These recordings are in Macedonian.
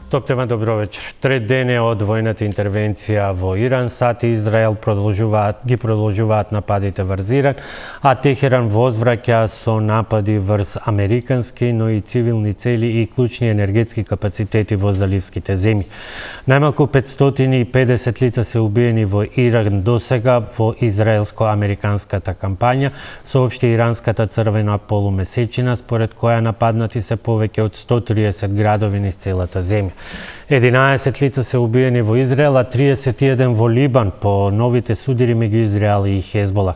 Топ тема, добро вечер. Трет ден е од војната интервенција во Иран. САД и Израел продолжуваат нападите врз Иран, а Техеран возвраќа со напади врз американски, но и цивилни цели и клучни енергетски капацитети во заливските земји. Најмалку 550 лица се убиени во Иран досега во израелско-американската кампања, соопшти иранската црвена полумесечина, според која нападнати се повеќе од 130 градови низ целата земја. 11 лица се убиени во Израел, а 31 во Либан по новите судири меѓу Израел и Хезболах.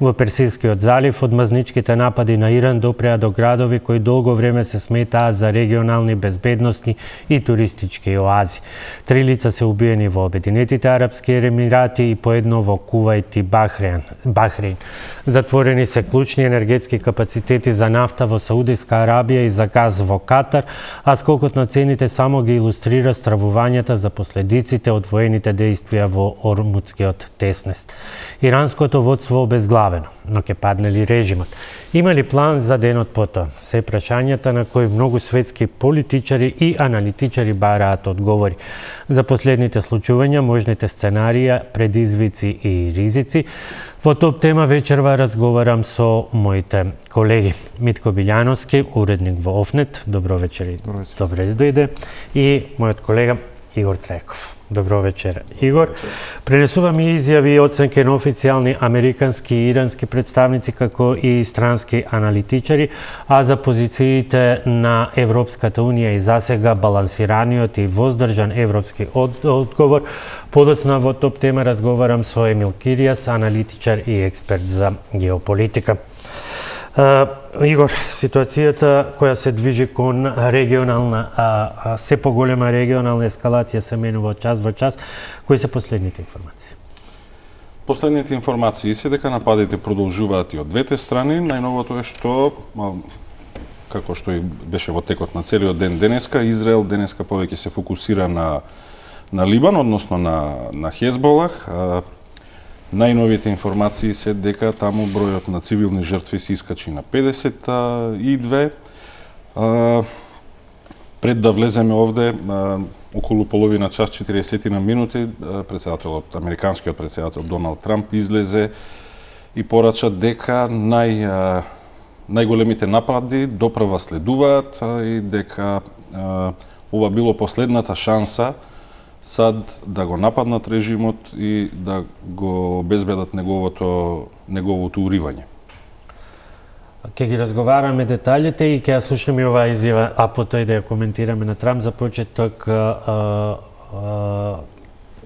Во Персискиот залив одмазничките напади на Иран допреа до градови кои долго време се сметаа за регионални безбедносни и туристички оази. 3 лица се убиени во Обединетите арапски емирати и по едно во Кувајт и Бахрейн. Затворени се клучни енергетски капацитети за нафта во Саудиска Арабија и за газ во Катар, а скокот на цените само ги илустрира стравувањата за последиците од воените дејствија во Ормутскиот теснест. Иранското водство обезглавено, но ќе падне ли режимот? Има ли план за денот потоа? Се прашањата на кои многу светски политичари и аналитичари бараат одговори. За последните случувања, можните сценарија, предизвици и ризици, во топ тема вечерва разговарам со моите колеги. Митко Билјановски, уредник во Офнет. Добро вечер. Добре дојде. И мојот колега Игор Трајков. Добро вечер, Игор. Пренесувам и изјави и оценке на официјални американски и ирански представници, како и странски аналитичари, а за позициите на Европската Унија и засега балансираниот и воздржан европски одговор. Подоцна во топ тема разговарам со Емил Киријас, аналитичар и експерт за геополитика. Игор, ситуацијата која се движи кон регионална, се поголема регионална ескалација се менува од час во час. Кои се последните информации? Последните информации се дека нападите продолжуваат и од двете страни. Најновото е што, како што и беше во текот на целиот ден денеска, Израел денеска повеќе се фокусира на Либан, односно на Хезболах. Најновите информации се дека таму бројот на цивилни жртви се искачи на 52. Пред да влеземе овде, околу половина час, 40 на минути, американскиот председател Доналд Трамп излезе и порача дека најголемите напади допрва следуваат и дека ова било последната шанса САД да го нападнат режимот и да го обезбедат неговото уривање. Ќе ги разговараме деталите и ќе ја слушаме оваа изјава, а потоа и да ја коментираме на Трамп. За почеток,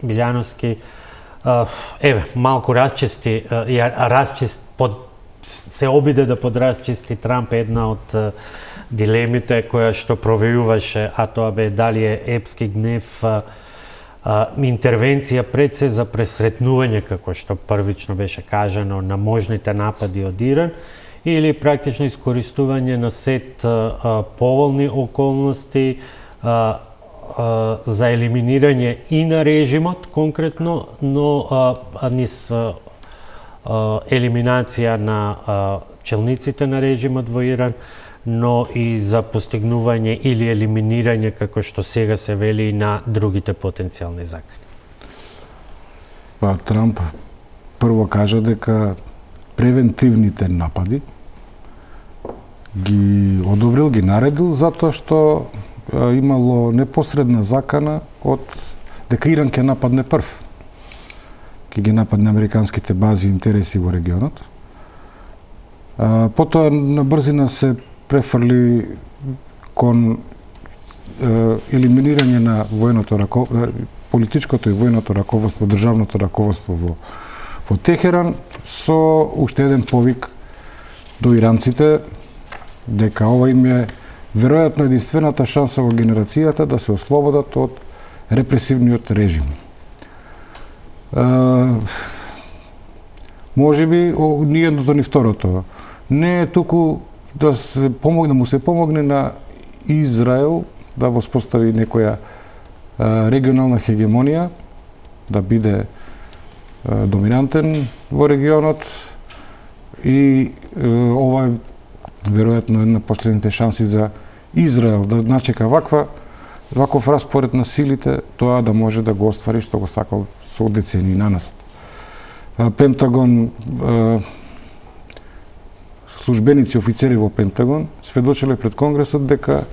Билјановски, малку се обиде да подрасчисти Трамп една од дилемите која што провејуваше, а тоа бе дали е епски гнев, интервенција пред се за пресретнување, како што првично беше кажано, на можните напади од Иран, или практично искористување на сет поволни околности за елиминирање и на режимот конкретно, но низ елиминација на челниците на режимот во Иран, но и за постигнување или елиминирање, како што сега се вели, на другите потенцијални закани. Трамп прво кажа дека превентивните напади ги одобрил, ги наредил, затоа што имало непосредна закана од дека Иран ќе нападне прв. Ќе ги нападне американските бази и интереси во регионот. Потоа на брзина се префрли кон елиминирање на политичкото и војното раководство, државното раководство во Техеран, со уште еден повик до иранците дека ова им е веројатно единствената шанса во генерацијата да се ослободат од репресивниот режим. Можеби ни едното ни второто. Не е туку да му се помогне на Израел да воспостави некоја регионална хегемонија, да биде доминантен во регионот и ова е веројатно една последните шанси за Израел да начека ваква ваков распоред на силите, тоа да може да го оствари што го сакал со децении наназад. Пентагон, службеници, офицери во Пентагон сведочеле пред Конгресот дека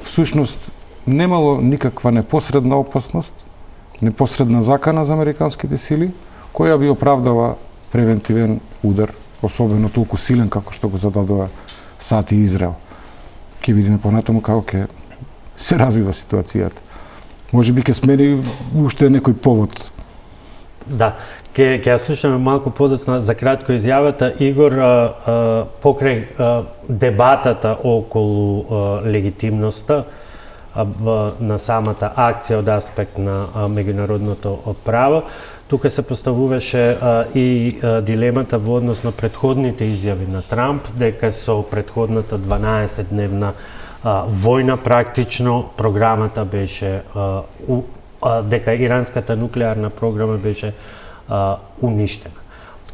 всушност немало никаква непосредна опасност, непосредна закана за американските сили, која би оправдала превентивен удар, особено толку силен како што го зададува САД и Израел. Ќе видиме понатаму како ќе се развива ситуацијата. Може би ќе смени уште некој повод. Да, ќе ја слушаме малку подоцна за кратко изјавата. Игор, покрај дебатата околу легитимноста на самата акција од аспект на меѓународното право, тука се поставуваше и дилемата во однос на претходните изјави на Трамп, дека со претходната 12-дневна војна практично програмата беше дека иранската нуклеарна програма беше уништена.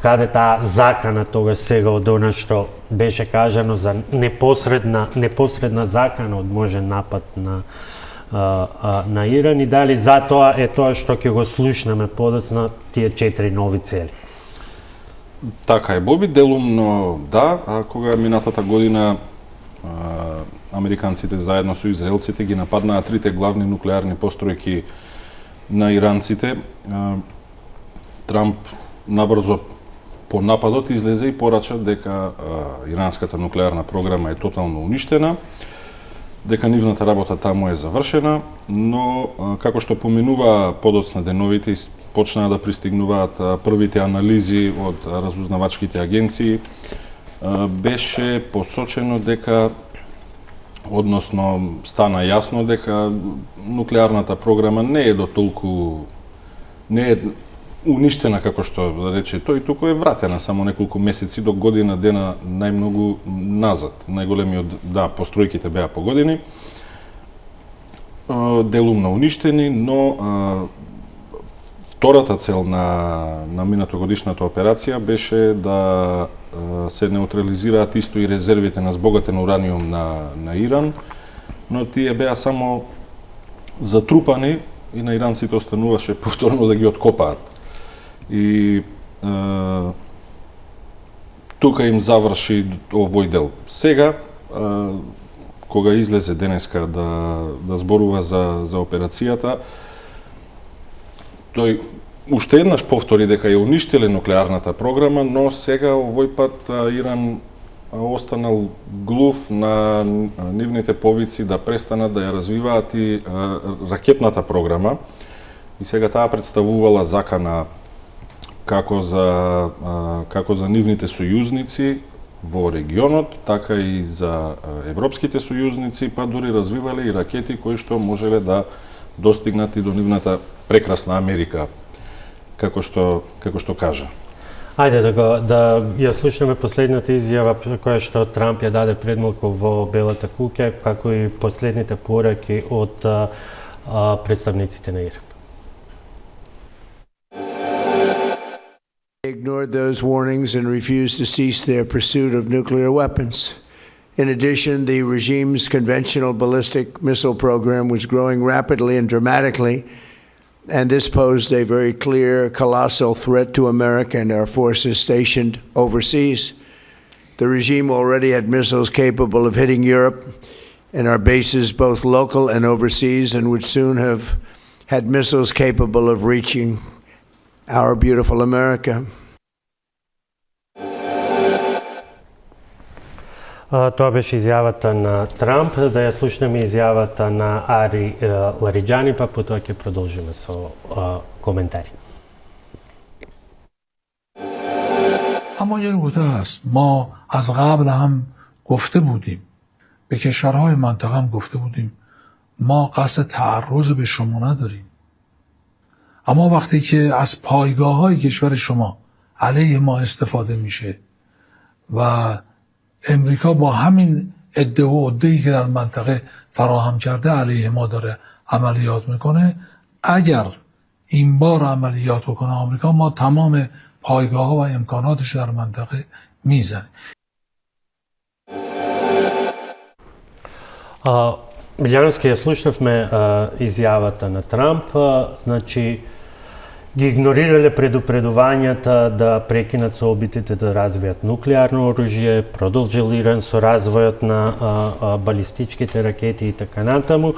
Каде таа закана тогаш сега од она што беше кажано за непосредна закана од можен напад на Иран, и дали затоа е тоа што ќе го слушнеме подоцна тие 4 нови цели? Така е, Боби, делумно да, кога минатата година американците заедно со израелците ги нападнаа трите главни нуклеарни постројки на иранците, Трамп набрзо по нападот излезе и порача дека иранската нуклеарна програма е тотално уништена, дека нивната работа таму е завршена, но како што поминува подоцна деновите, почнаа да пристигнуваат првите анализи од разузнавачките агенции, беше посочено дека, односно стана јасно дека нуклеарната програма не е дотолку, не е уништена како што рече тој, туку е вратена само неколку месеци до година дена најмногу назад. Најголемиот, да, постројките беа по години, делумно уништени, но втората цел на минатогодишната операција беше да се неутрализираат исто и резервите на збогатен ураниум на Иран, но тие беа само затрупани и на иранците остануваше повторно да ги откопаат. И тука им заврши овој дел. Сега, кога излезе денеска да зборува за операцијата, тој уште еднаш повтори дека ја уништиле нуклеарната програма, но сега овој пат Иран останал глув на нивните повици да престанат да ја развиваат и ракетната програма. И сега таа представувала закана како за нивните сојузници во регионот, така и за европските сојузници, па дури развивале и ракети кои што можеле да достигнат и до нивната прекрасна Америка, како што кажа. Ајде да ја слушнеме последната изјава која што Трамп ја даде пред малку во Белата куќа, како и последните пораки од представниците на Иран. Ignored those warnings and refused to cease their pursuit of nuclear weapons. In addition, the regime's conventional ballistic missile program was growing rapidly and dramatically, and this posed a very clear, colossal threat to America and our forces stationed overseas. The regime already had missiles capable of hitting Europe and our bases, both local and overseas, and would soon have had missiles capable of reaching our beautiful America. Тоа беше изјавата на Трамп. Да ја слушнеме изјавата на Ари Лариџани, па потоа ќе продолжиме со коментари. اما یه نکته هست، ما از قبل هم گفته بودیم، به کشورهای منطقه هم گفته بودیم ما قصد تعرض به شما نداریم، اما وقتی که از پایگاه‌های کشور شما علیه ما استفاده میشه و امریکا با همین عده و عده‌ای که در منطقه فراهم کرده علیه ما داره عملیات میکنه، اگر این بار عملیات بکنه آمریکا، ما تمام پایگاه‌ها و امکاناتش در منطقه میزنیم. Милјановски, ја слушнавме изјавата на Трамп, значи ги игнорирале предупредувањата да прекинат сообитите да развијат нуклеарно оружје, продолжил Иран со развојот на балистичките ракети и така натаму.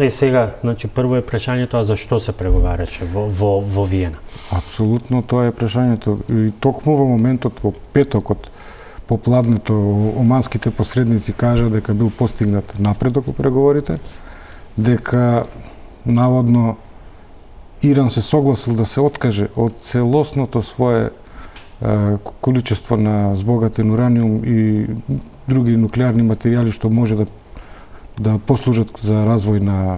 Сега, значи, прво е прашањето, а зашто се преговараше во Виена? Апсолутно, тоа е прашањето. И токму во моментот, во петокот, попладнето, оманските посредници кажа дека бил постигнат напредок во преговорите, дека наводно Иран се согласил да се откаже од целосното свое количество на збогатен ураниум и други нуклеарни материјали што може да послужат за развој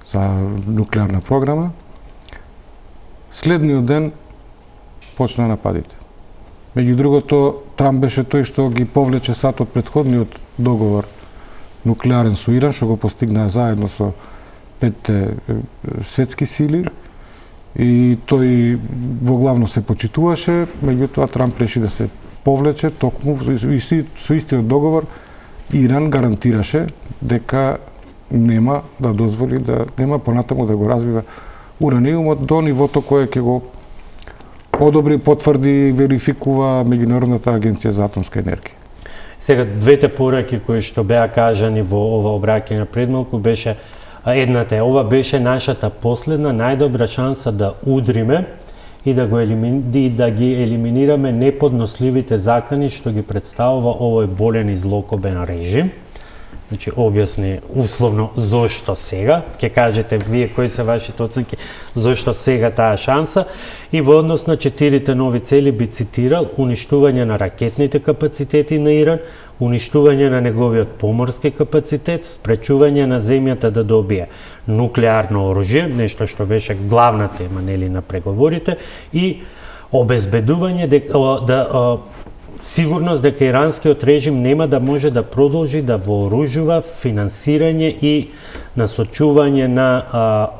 за нуклеарна програма. Следниот ден почна нападите. Меѓу другото, Трамп беше тој што ги повлече сат од претходниот договор нуклеарен со Иран, што го постигнаа заедно со 5 светски сили, и тој во главно се почитуваше, меѓутоа Трамп реши да се повлече, токму со истиот договор Иран гарантираше дека нема да дозволи нема понатаму да го развива ураниумот до нивото кое ќе го одобри, потврди, верификува Меѓународната агенција за атомска енергија. Сега, двете пораки кои што беа кажани во ова обраќање предмалку беше едната е, ова беше нашата последна најдобра шанса да удриме и да ги елиминираме неподносливите закани што ги представува овој болен и злокобен режим. Значи, објасни условно зошто сега, ќе кажете вие кои се вашите оценки, зошто сега таа шанса, и во однос на 4 нови цели би цитирал: уништување на ракетните капацитети на Иран, уништување на неговиот поморски капацитет, спречување на земјата да добие нуклеарно оружје, нешто што беше главна тема на преговорите, и обезбедување сигурност дека иранскиот режим нема да може да продолжи да вооружува финансирање и насочување на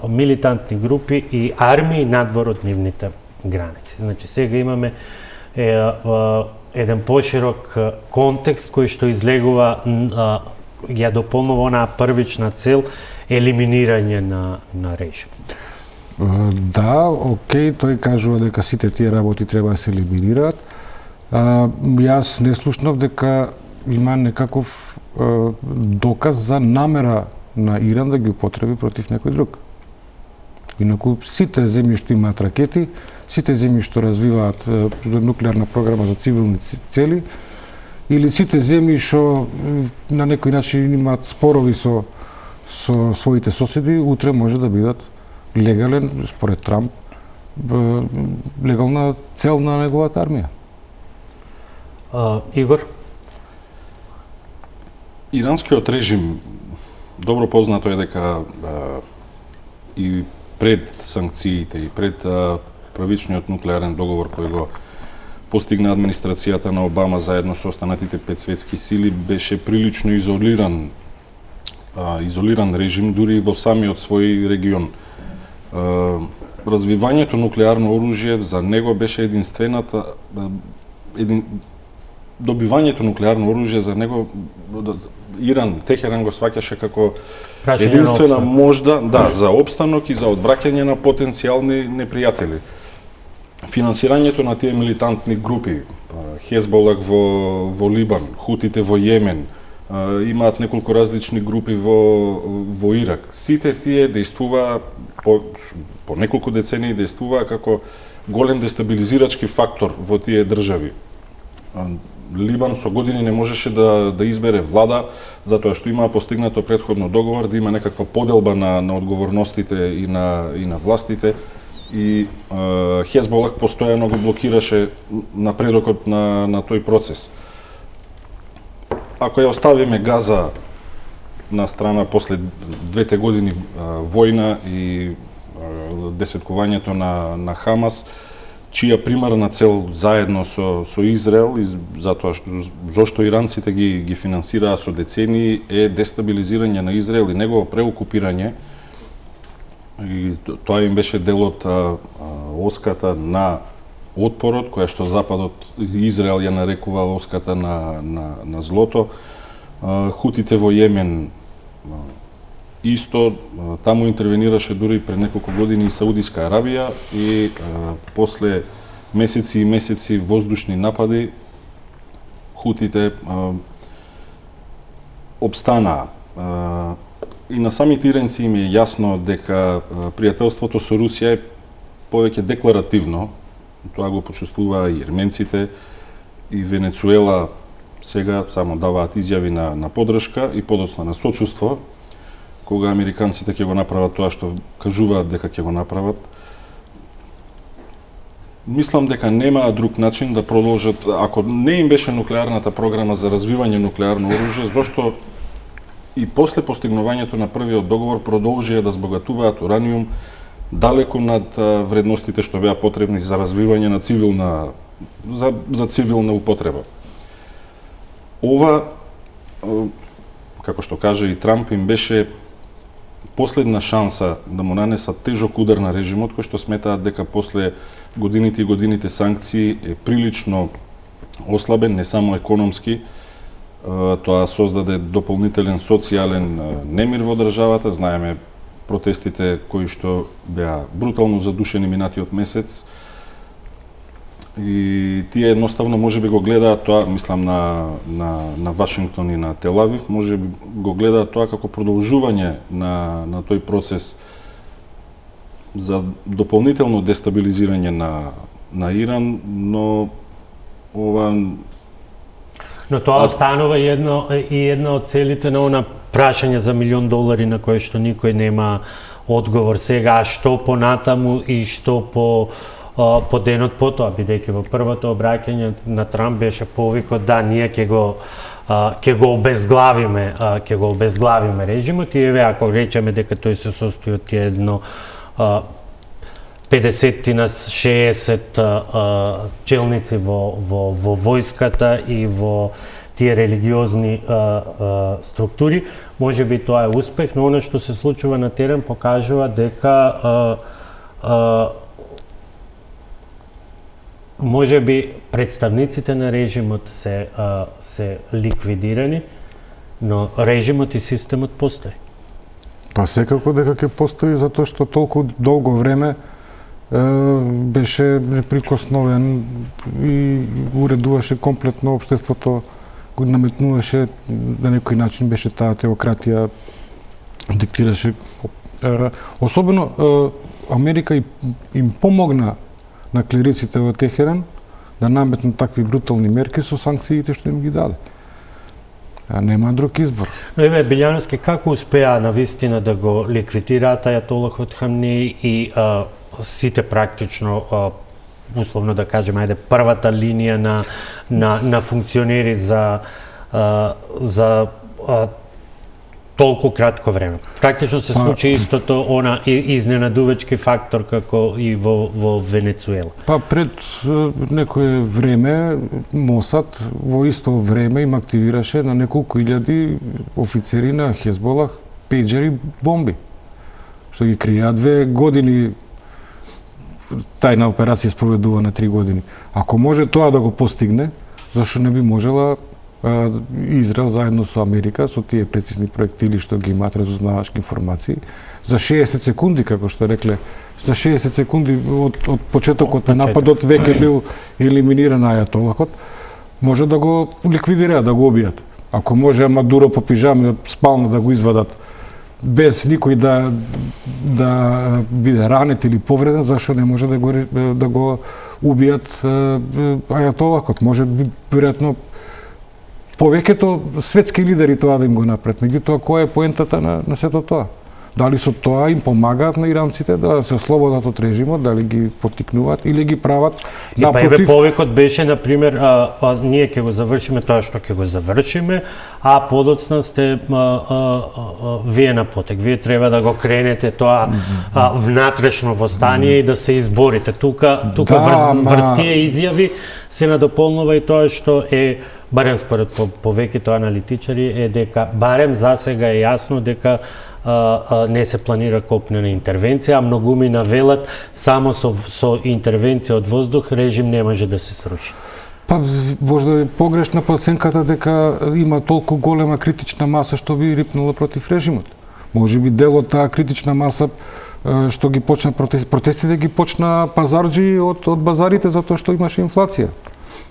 милитантни групи и армии надвор од нивните граници. Значи, сега имаме еден поширок контекст кој што излегува, ја дополнува онаа првична цел, елиминирање на режим. Да, окей, тој кажува дека сите тие работи треба да се елиминираат. Јас не слушнав дека има некаков доказ за намера на Иран да ги употреби против некој друг. Инаку сите земји што имаат ракети, сите земји што развиваат нуклеарна програма за цивилни цели, или сите земји што на некој начин имаат спорови со своите соседи, утре може да бидат легален, според Трамп, легална цел на неговата армија. Игор? Иранскиот режим, добро познато е дека и пред санкциите и пред првичниот нуклеарен договор кој го постигна администрацијата на Обама заедно со останатите 5 светски сили, беше прилично изолиран режим дури во самиот свој регион. Развивањето нуклеарно оружје за него беше добивањето нуклеарно оружје за него Иран, Техеран го сваќаше како единствена можда, за опстанок и за одвраќање на потенцијални непријатели. Финансирањето на тие милитантни групи, Хезболах во Либан, Хутите во Јемен, имаат неколку различни групи во Ирак. Сите тие действуваа по неколку децении действуваа како голем дестабилизирачки фактор во тие држави. Либан со години не можеше да избере влада, затоа што имаа постигнато претходно договор да има некаква поделба на одговорностите и на властите, и Хезболах постојано го блокираше напредокот на тој процес. Ако ја оставиме Газа на страна после 2 години војна и десеткувањето на Хамас, чија примарна цел заедно со Израел, и затоа зошто иранците ги финансираа со децении, е дестабилизирање на Израел и негово преокупирање. И тоа им беше дел од оската на отпорот, која што Западот, Израел ја нарекува оската на злото. Хутите во Јемен Исто, таму интервенираше дури пред неколку години и Саудиска Арабија и после месеци и месеци воздушни напади хутите обстанаа. И на самите иренци им е јасно дека пријателството со Русија е повеќе декларативно. Тоа го почувствуваа и ерменците, и Венецуела сега само даваат изјави на поддршка и подоцна на сочувство, кога американците ќе го направат тоа што кажуваат дека ќе го направат. Мислам дека нема друг начин да продолжат, ако не им беше нуклеарната програма за развивање нуклеарно оружје, зошто и после постигнувањето на првиот договор продолжија да збогатуваат ураниум далеку над вредностите што беа потребни за развивање на за цивилна употреба. Ова, како што кажа и Трамп, им беше последна шанса да му нанесат тежок удар на режимот, кој што сметаат дека после годините и годините санкции е прилично ослабен, не само економски. Тоа создаде дополнителен социјален немир во државата. Знаеме протестите кои што беа брутално задушени минатиот месец. И тие едноставно можеби го гледаат тоа, мислам на Вашингтон и на Тел Авив, можеби го гледаат тоа како продолжување на тој процес за дополнително дестабилизирање на Иран, но ова... Но тоа останува една од целите на она прашање за $1 милион на кое што никој нема одговор сега, а што понатаму и што по денот потоа, бидејќи во првото обраќање на Трамп беше повикот да ние ќе го обезглавиме режимот, и еве ако речеме дека тој се состои од тие едно 50-60 челници во војската и во тие религиозни структури, може би тоа е успех, но она што се случува на терен покажува дека може би представниците на режимот се ликвидирани, но режимот и системот постои. Па секако дека ќе постои, затоа што толку долго време беше неприкосновен и уредуваше комплетно општеството, го наметнуваше на некој начин, беше таа теократија, диктираше. Особено Америка им помогна на клериците во Техеран да наметнат такви брутални мерки со санкциите што им ги даде. Нема друг избор. Но еве Билјановски, како успеа навистина да го ликвидираат ајатолахот Хамнеи и сите практично, условно да кажеме, првата линија на функционери за толку кратко време. Практично се случи истото, она изненадувачки фактор како и во Венецуела. Па пред некое време Мосад во исто време им активираше на неколку илјади офицери на Хезболах пејџери бомби, што ги кријаат 2 години. Тајна операција спроведува на 3 години. Ако може тоа да го постигне, зашто не би можела Израел заедно со Америка, со тие прецизни проектили што ги имаат разузнавачки информации, за 60 секунди, како што рекле, за 60 секунди од почетокот на нападот веќе бил елиминиран ајатолахот, може да го ликвидираат, да го убијат. Ако може Мадуро по пижами од спална да го извадат без никој да биде ранет или повреден, зашто не може да го убијат ајатолахот. Може би веројатно повеќето светски лидери тоа да им го направат. Меѓутоа, која е поентата на сето тоа? Дали со тоа им помагаат на иранците да се ослободат од режимот, дали ги поттикнуваат или ги прават напротив? Па еве повикот беше, например, ние ќе го завршиме тоа што ќе го завршиме, а подоцна сте вие на потек. Вие треба да го кренете тоа внатрешно востание и да се изборите. Тука врз тие изјави се надополнува и тоа што е, барем според повеќето аналитичари, е дека барем засега е јасно дека не се планира копнена интервенција, а многумина велат само со интервенција од воздух режим не може да се сруши. Па, можда е погрешна проценката дека има толку голема критична маса што би рипнула против режимот. Може би дел од таа критична маса што ги почна протестите ги почна пазарџи од базарите затоа што имаше инфлација.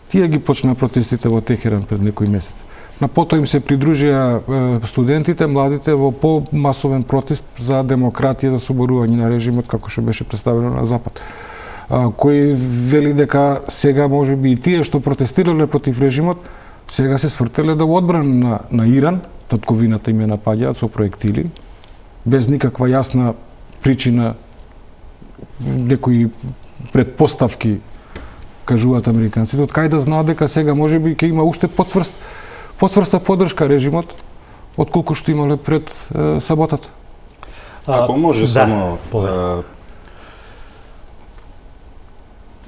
Тие ги почна протестите во Техеран пред некој месец. На потоа им се придружија студентите, младите во помасовен протест за демократија, за соборување на режимот како што беше представено на Запад. Кој вели дека сега можеби и тие што протестирале против режимот, сега се свртеле да во одбрана на Иран, татковината им ја напаѓаат со проектили, без никаква јасна причина, некои предпоставки, кажуваат американците, од кај да знаат дека сега можеби ќе има уште подсврста поддршка режимот, отколку што имале пред саботата. Ако може само...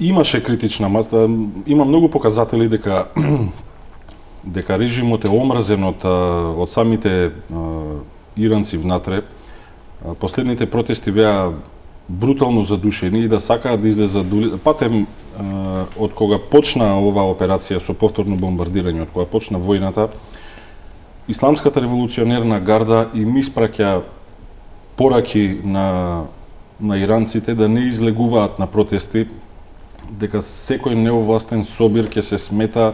Имаше критична маса, има многу показатели дека режимот е омрзен од самите иранци внатре. Последните протести беа брутално задушени и да сакаат да излезат патем од кога почна оваа операција со повторно бомбардирање, од кога почна војната, Исламската револуционерна гарда им испраќа пораки на иранците да не излегуваат на протести, дека секој неовластен собир ќе се смета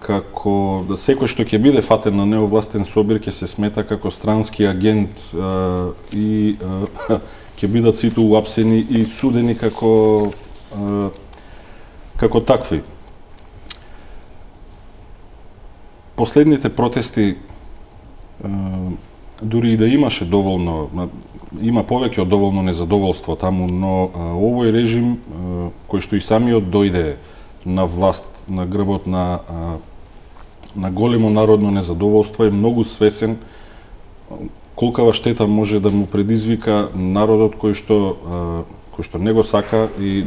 како секој што ќе биде фатен на неовластен собир ќе се смета како странски агент и ќе бидат сите уапсени и судени како такви. Последните протести, дури и да имаше доволно, има повеќе од доволно незадоволство таму, но овој режим, кој што и самиот дојде на власт на грбот на големо народно незадоволство, е многу свесен колкава штета може да му предизвика народот кој што не го сака и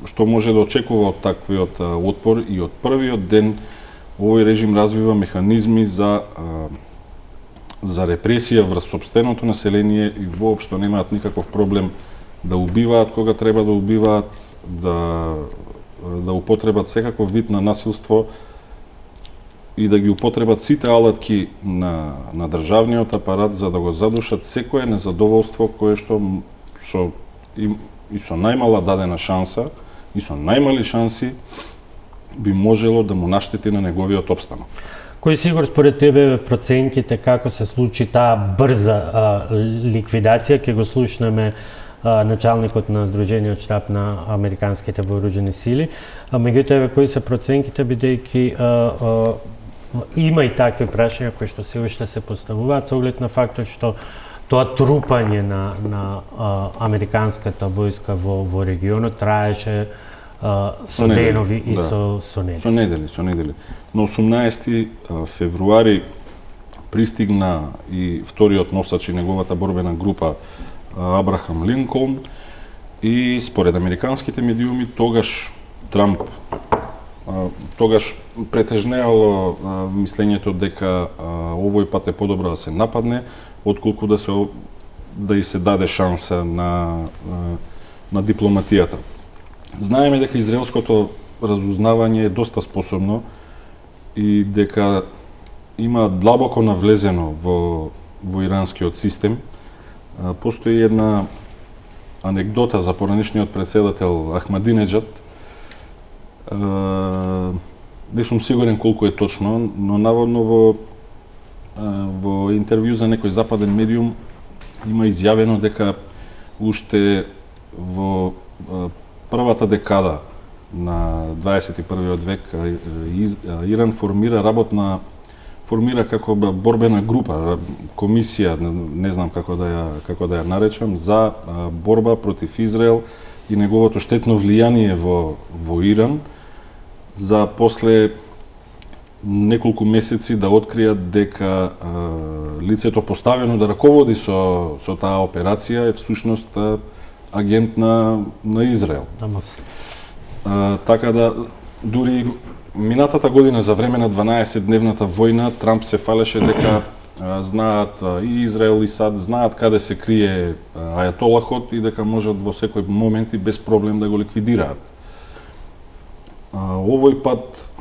што може да очекува од таквиот отпор, и од првиот ден овој режим развива механизми за репресија врз сопственото население и воопшто немаат никаков проблем да убиваат кога треба да убиваат, да употребат секаков вид на насилство и да ги употребат сите алатки на државниот апарат за да го задушат секое незадоволство кое што со најмала дадена шанса и со најмали шанси би можело да му наштети на неговиот опстанок. Кој сигур според тебе проценките како се случи таа брза ликвидација, ќе го слушнеме началникот на Сдружениот штаб на американските вооружени сили. Меѓутоа, кои се проценките, бидејќи има и такви прашања кои што се уште се поставуваат со оглед на фактот што тоа трупање на американската војска во регионот траеше со денови и со недели. Со недели. На 18 февруари пристигна и вториот носач и неговата борбена група Абрахам Линколн и според американските медиуми тогаш Трамп претежнеало мислењето дека овој пат е подобро да се нападне отколку да и се даде шанса на дипломатијата. Знаеме дека израелското разузнавање е доста способно и дека има длабоко навлезено во иранскиот систем. Постои една анекдота за поранешниот претседател Ахмадинеџад. Не сум сигурен колку е точно, но наводно во интервју за некој западен медиум има изјавено дека уште во првата декада на 21. век Иран формира како борбена група, комисија, не знам како да ја наречам, за борба против Израел и неговото штетно влијание во Иран, за после неколку месеци да откријат дека лицето поставено да раководи со таа операција е всушност агент на Израел. Така да, дури минатата година за време на 12-дневната војна, Трамп се фалеше дека знаат и Израел и САД, знаат каде се крие ајатолахот и дека можат во секој момент и без проблем да го ликвидираат. Овој пат,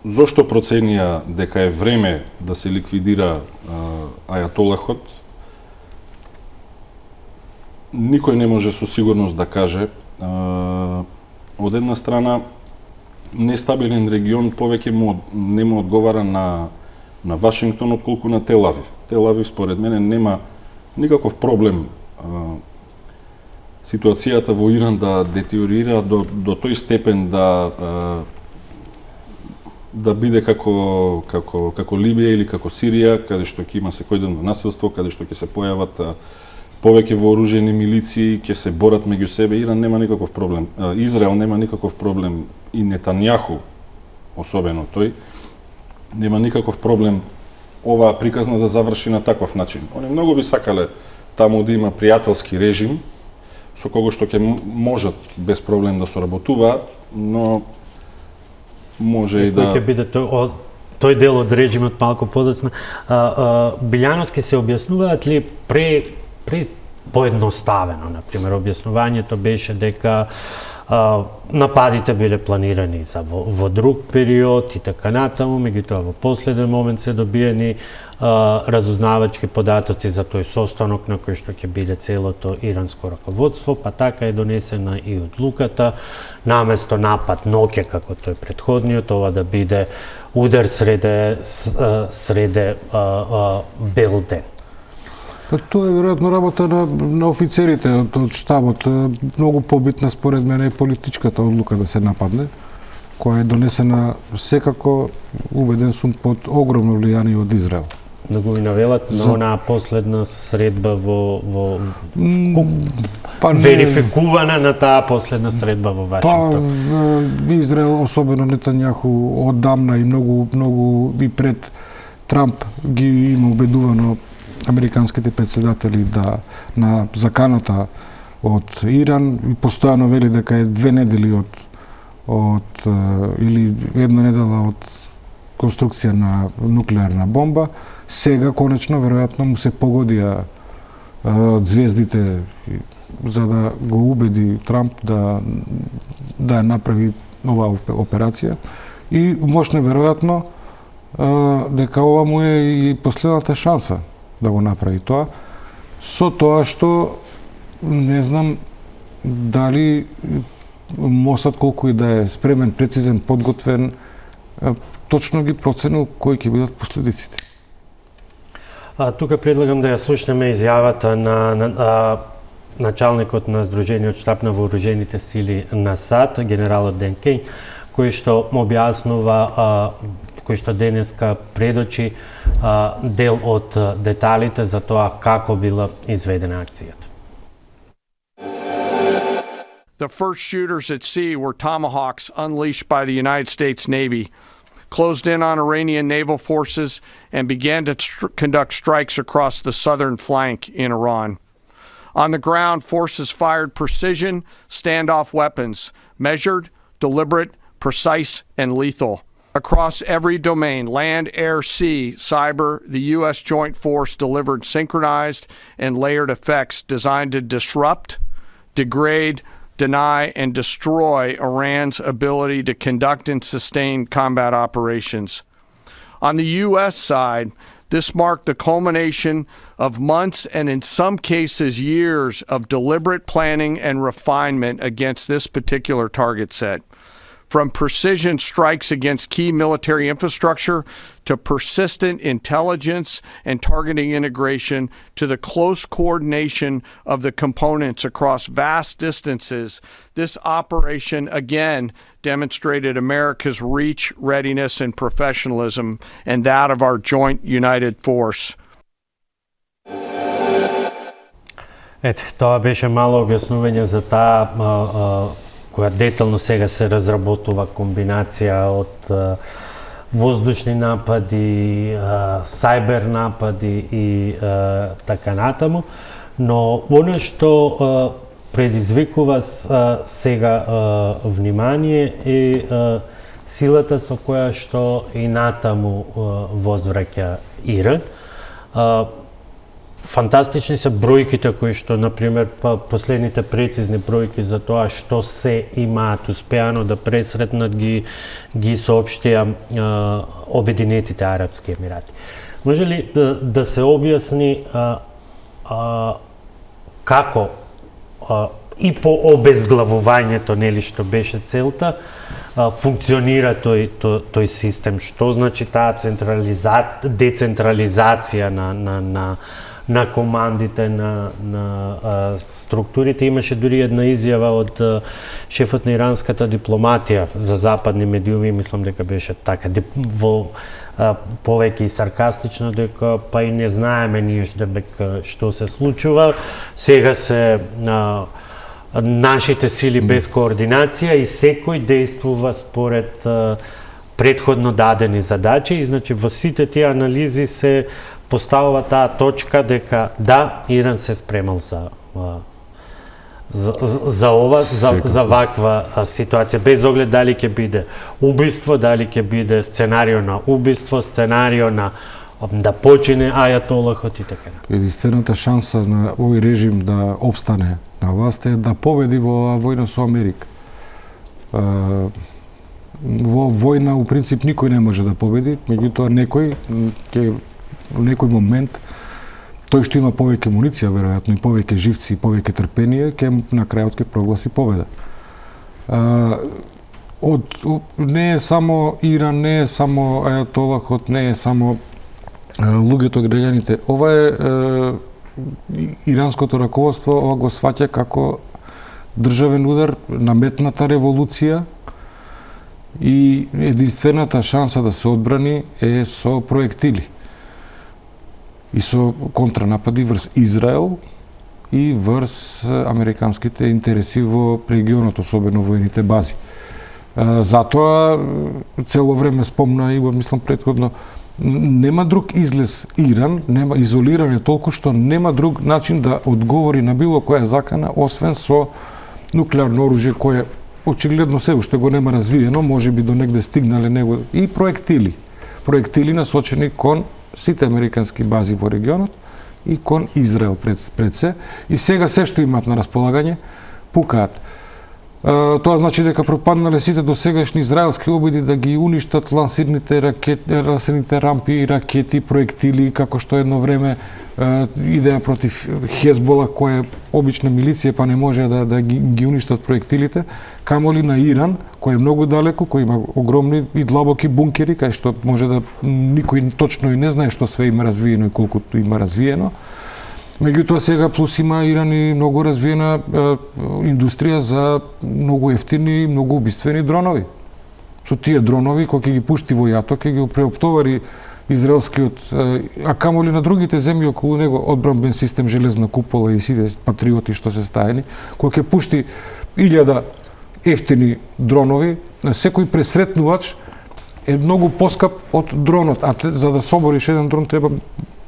зошто проценија дека е време да се ликвидира ајатолахот, никој не може со сигурност да каже. Од една страна, нестабилен регион повеќе не му одговара на Вашингтон отколку на Тел Авив. Тел Авив, според мене, нема никаков проблем ситуацијата во Иран да детериорира до тој степен да биде како Либија или како Сирија, каде што ќе има секојдневно насилство, каде што ќе се појават повеќе вооружени милиции, ќе се борат меѓу себе. Иран нема никаков проблем. Израел нема никаков проблем и Нетањаху, особено тој, нема никаков проблем оваа приказна да заврши на таков начин. Они многу би сакале таму да има пријателски режим, со кого што ќе можат без проблем да соработуваат, но може и да... Кој ќе биде тој дел од режимот малку подоцна. Билјановски се објаснуваат ли поедноставено, например, објаснувањето беше дека нападите биле планирани во друг период и така натаму, меѓутоа во последен момент се добиени разузнавачки податоци за тој состанок на кој што ќе биде целото иранско раководство, па така е донесена и одлуката, наместо напад ноќе како тој претходниот, ова да биде удар среде бел ден. Тоа е веројатно работа на офицерите од штабот. Многу побитна според мене е политичката одлука да се нападне, која е донесена секако, убеден сум, под огромно влијание од Израел. Да го навелат на онаа последна средба верификувана на таа последна средба во Вашингтон. Израел, особено Нетањаху, оддамна и многу и пред Трамп ги има убедувано американските председатели на заканата од Иран и постојано вели дека е 2 недели или 1 недела од конструкција на нуклеарна бомба. Сега конечно веројатно му се погодија звездите за да го убеди Трамп да ја направи оваа операција и можне веројатно дека ова му е и последната шанса да го направи тоа, со тоа што не знам дали Мосад колку и да е спремен, прецизен, подготвен, точно ги проценил кои ќе бидат последиците. Тука предлагам да ја слушнеме изјавата на началникот на Сдружениот штаб на вооружените сили на САД, генералот Ден Кейн, кој што му објаснува кој што денеска предочи дел од деталите за тоа како била изведена акцијата. The first shooters at sea were Tomahawks unleashed by the United States Navy, closed in on Iranian naval forces and began to conduct strikes across the southern flank in Iran. On the ground, forces fired precision standoff weapons, measured, deliberate, precise, and lethal. Across every domain, land, air, sea, cyber, the U.S. Joint Force delivered synchronized and layered effects designed to disrupt, degrade, deny, and destroy Iran's ability to conduct and sustain combat operations. On the U.S. side, this marked the culmination of months and in some cases years of deliberate planning and refinement against this particular target set. From precision strikes against key military infrastructure to persistent intelligence and targeting integration to the close coordination of the components across vast distances, this operation again demonstrated America's reach, readiness, and professionalism, and that of our joint united force. Тоа беше мало објаснување за таа која детално сега се разработува комбинација од воздушни напади, сајбер напади и така натаму, но она што предизвикува сега внимание е силата со која што и натаму возвраќа Иран. фантастични се бројките кои што, например, последните прецизни бројки за тоа што се имаат успеано да пресретнат ги соопштија Обединетите Арапски Емирати. Може ли да се објасни како и по обезглавувањето, нели, што беше целта, функционира тој систем? Што значи таа децентрализација на командите, на структурите? Имаше дури една изјава од шефот на иранската дипломатија за западни медиуми, мислам дека беше така, повеќе и саркастично, дека па и не знаеме ние што се случува. Сега се нашите сили без координација и секој действува според предходно дадени задачи, и значи во сите тие анализи се поставува таа точка дека да, Иран се спремал за ваква ситуација, без оглед дали ќе биде убиство, дали ќе биде сценарио на убиство, сценарио на да почине ајатолахот и така. Единствената шанса на овој режим да опстане на власт е да победи во војна со Америка. Во војна, у принцип, никој не може да победи, меѓутоа некој во некој момент, тој што има повеќе муниција, веројатно, и повеќе живци, и повеќе трпение, на крајот ќе прогласи победа. Не е само Иран, не е само ајатолахот, не е само луѓето, граѓаните. Ова е иранското раководство, ова го сваќа како државен удар, наметната револуција, и единствената шанса да се одбрани е со проектили и со контранапади врз Израел и врз американските интереси во регионот, особено воените бази. Затоа цело време спомна и мислам предходно, нема друг излез Иран, нема изолиране толку што нема друг начин да одговори на било која закана, освен со нуклеарно оружје кое очигледно се уште го нема развиено, може би до негде стигнале него, и проектили. Проектили насочени кон сите американски бази во регионот и кон Израел пред се. И сега се што имаат на располагање, пукаат. Тоа значи дека пропаднале сите досегашни израелски обиди да ги уништат лансерните рампи и ракети, проектили, како што едно време идеја против Хезбола, која е обична милиција, па не може да ги уништат проектилите, камоли на Иран, кој е многу далеко, кој има огромни и длабоки бункери, кај што може да никој точно и не знае што све има развиено и колку има развиено. Меѓутоа сега плюс има Иран и многу развиена индустрија за многу ефтини и многу убиствени дронови. Со тие дронови, кои ќе ги пушти во јато, ќе ги преоптовари израелскиот, а камоли на другите земји околу него, одбранбен систем, железна купола и сите патриоти што се стаени, кој ќе пушти 1000 ефтини дронови, секој пресретнувач е многу поскап од дронот, а за да собориш еден дрон треба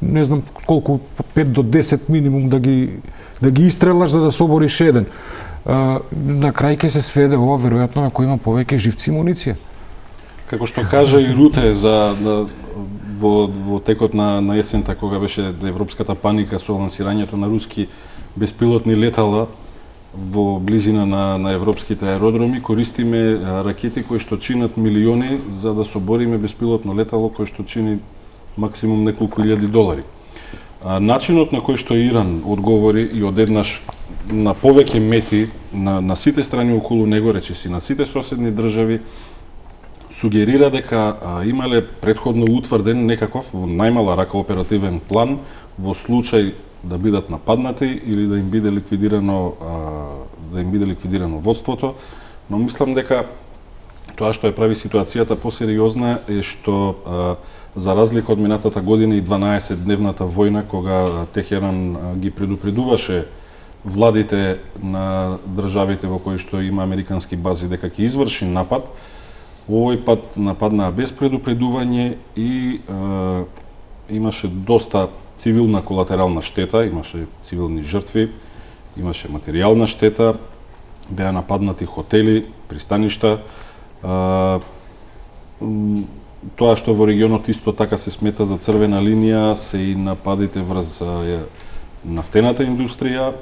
не знам колку, 5 до 10 минимум да ги истрелаш за да собориш еден. На крај ќе се сведе ова веројатно на кој има повеќе живци и муниција. Како што кажа и Руте во текот на есента, кога беше европската паника со лансирањето на руски беспилотни летала во близина на европските аеродроми, користиме ракети кои што чинат милиони за да собориме беспилотно летало кој што чини максимум неколку илјади долари. Начинот на кој што Иран одговори и одеднаш на повеќе мети на сите страни околу него, речиси на сите соседни држави, сугерира дека имале предходно утврден некаков во најмала рака оперативен план во случај да бидат нападнати или да им биде ликвидирано водството, но мислам дека тоа што ја прави ситуацијата посериозна е што за разлика од минатата година и 12-дневната војна кога Техеран ги предупредуваше владите на државите во кои што има американски бази дека ќе изврши напад, овој пат нападнаа без предупредување и имаше доста цивилна колатерална штета, имаше цивилни жртви, имаше материјална штета, беа нападнати хотели, пристаништа. Тоа што во регионот исто така се смета за црвена линија се и нападите врз нафтената индустрија.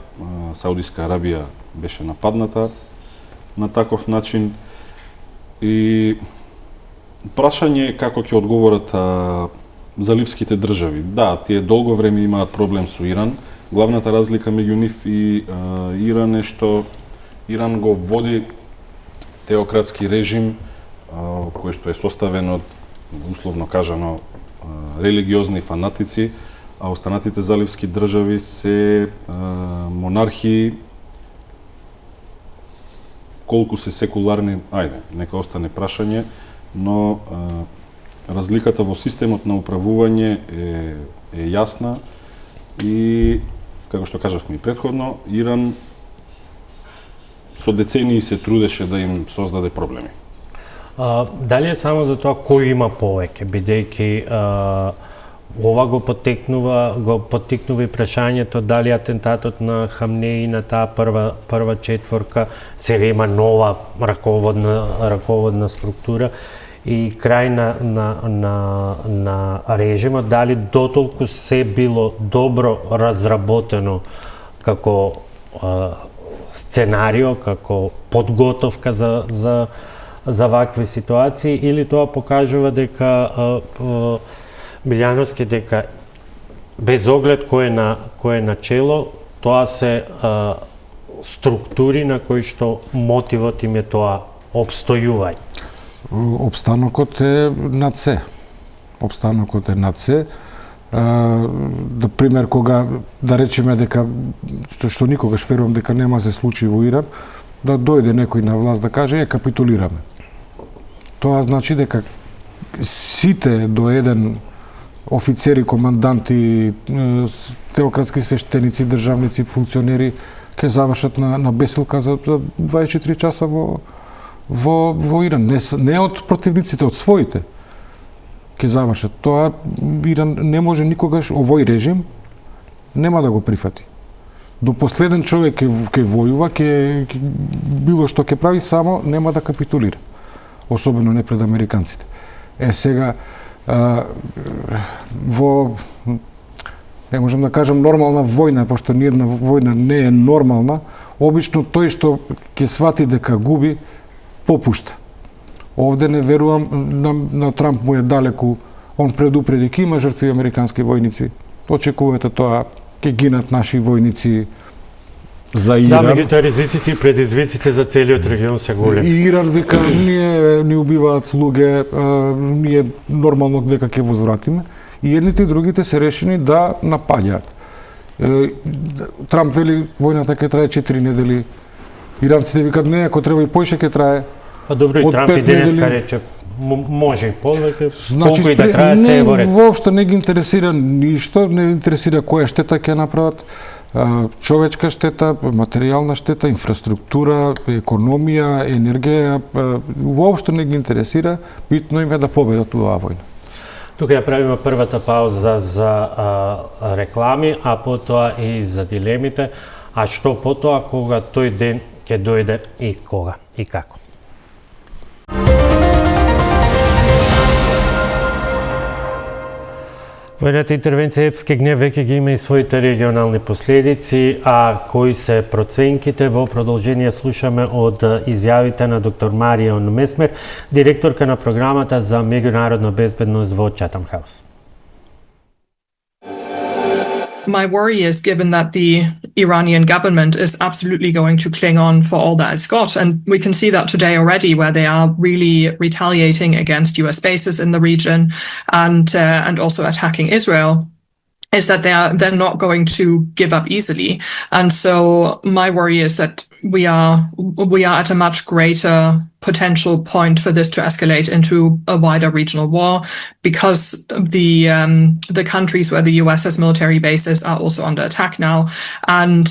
Саудиска Арабија беше нападната на таков начин и прашање е како ќе одговорат заливските држави. Да, тие долго време имаат проблем со Иран. Главната разлика меѓу нив и Иран е што Иран го води теократски режим кој што е составен од, условно кажано, религиозни фанатици, а останатите заливски држави се монархии. Колку се секуларни, ајде, нека остане прашање, но разликата во системот на управување е јасна и, како што кажавме и претходно, Иран со децении се трудеше да им создаде проблеми. Дали е само до тоа кој има повеќе, бидејќи ова го поттикнува и прашањето дали атентатот на Хамнеи на таа прва четворка сега има нова раководна структура и крај на режимот, дали дотолку се било добро разработено како сценарио, како подготовка за вакви ситуации, или тоа покажува дека Билјановски дека без оглед кој е на чело, тоа се структури на кои што мотивот им е тоа обстојување. Обстанокот е над се. Обстанокот е над се. Да пример, кога да речеме дека што никогаш верувам дека нема се случи во Иран, да дојде некој на власт да каже капитулираме. Тоа значи дека сите до еден офицери, команданти, теократски свештеници, државници, функционери ќе завршат на бесилка за 24 часа во Иран. Не од противниците, од своите ќе завршат. Тоа Иран не може никогаш, овој режим нема да го прифати. До последен човек ќе војува, било што ќе прави, само нема да капитулира. Особено не пред американците. Сега, не можам да кажам нормална војна, пошто ниедна војна не е нормална, обично тој што ќе свати дека губи, попушта. Овде не верувам, на Трамп му е далеку, он предупреди, ке има жртви американски војници. Очекувате тоа, ќе гинат наши војници за Иран. Да, меѓутоа ризиците и предизвиците за целиот регион се големи. И Иран вика, ние ни убиваат луѓе, ние нормално дека ќе возвратиме. И едните и другите се решени да напаѓаат. Трамп вели, војната ќе трае 4 недели. Иранците викат, не, ако треба и поише ќе трае. Па добро, и Трамп и денеска рече, може и повеќе, значи, колку и да трае, се е во ред. Воопшто не ги интересира ништо, не интересира која штета ќе направат. Човечка штета, материјална штета, инфраструктура, економија, енергија, воопшто не ги интересира, битно им е да победат оваа војна. Тука ја правиме првата пауза за реклами, а потоа и за дилемите, а што потоа кога тој ден ќе дојде и кога и како. Војната интервенција Епски гнев веќе ги има и своите регионални последици, а кои се проценките во продолжение слушаме од изјавите на доктор Марион Месмер, директорка на програмата за меѓународна безбедност во Chatham House. My worry is, given that the Iranian government is absolutely going to cling on for all that it's got, and we can see that today already, where they are really retaliating against US bases in the region and also attacking Israel, is that they're not going to give up easily. And so my worry is that we are at a much greater potential point for this to escalate into a wider regional war, because the countries where the US has military bases are also under attack now, and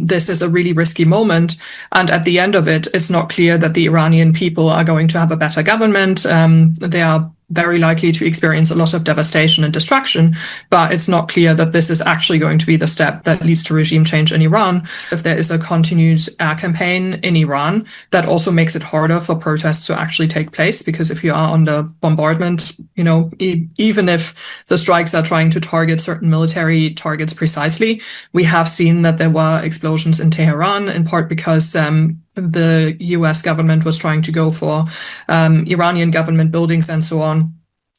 this is a really risky moment. And at the end of it, it's not clear that the Iranian people are going to have a better government. They are very likely to experience a lot of devastation and destruction, but it's not clear that this is actually going to be the step that leads to regime change in Iran. If there is a continued campaign in Iran, that also makes it harder for protests to actually take place, because if you are under bombardment, even if the strikes are trying to target certain military targets precisely, we have seen that there were explosions in Tehran, in part because the US government was trying to go for Iranian government buildings and so on.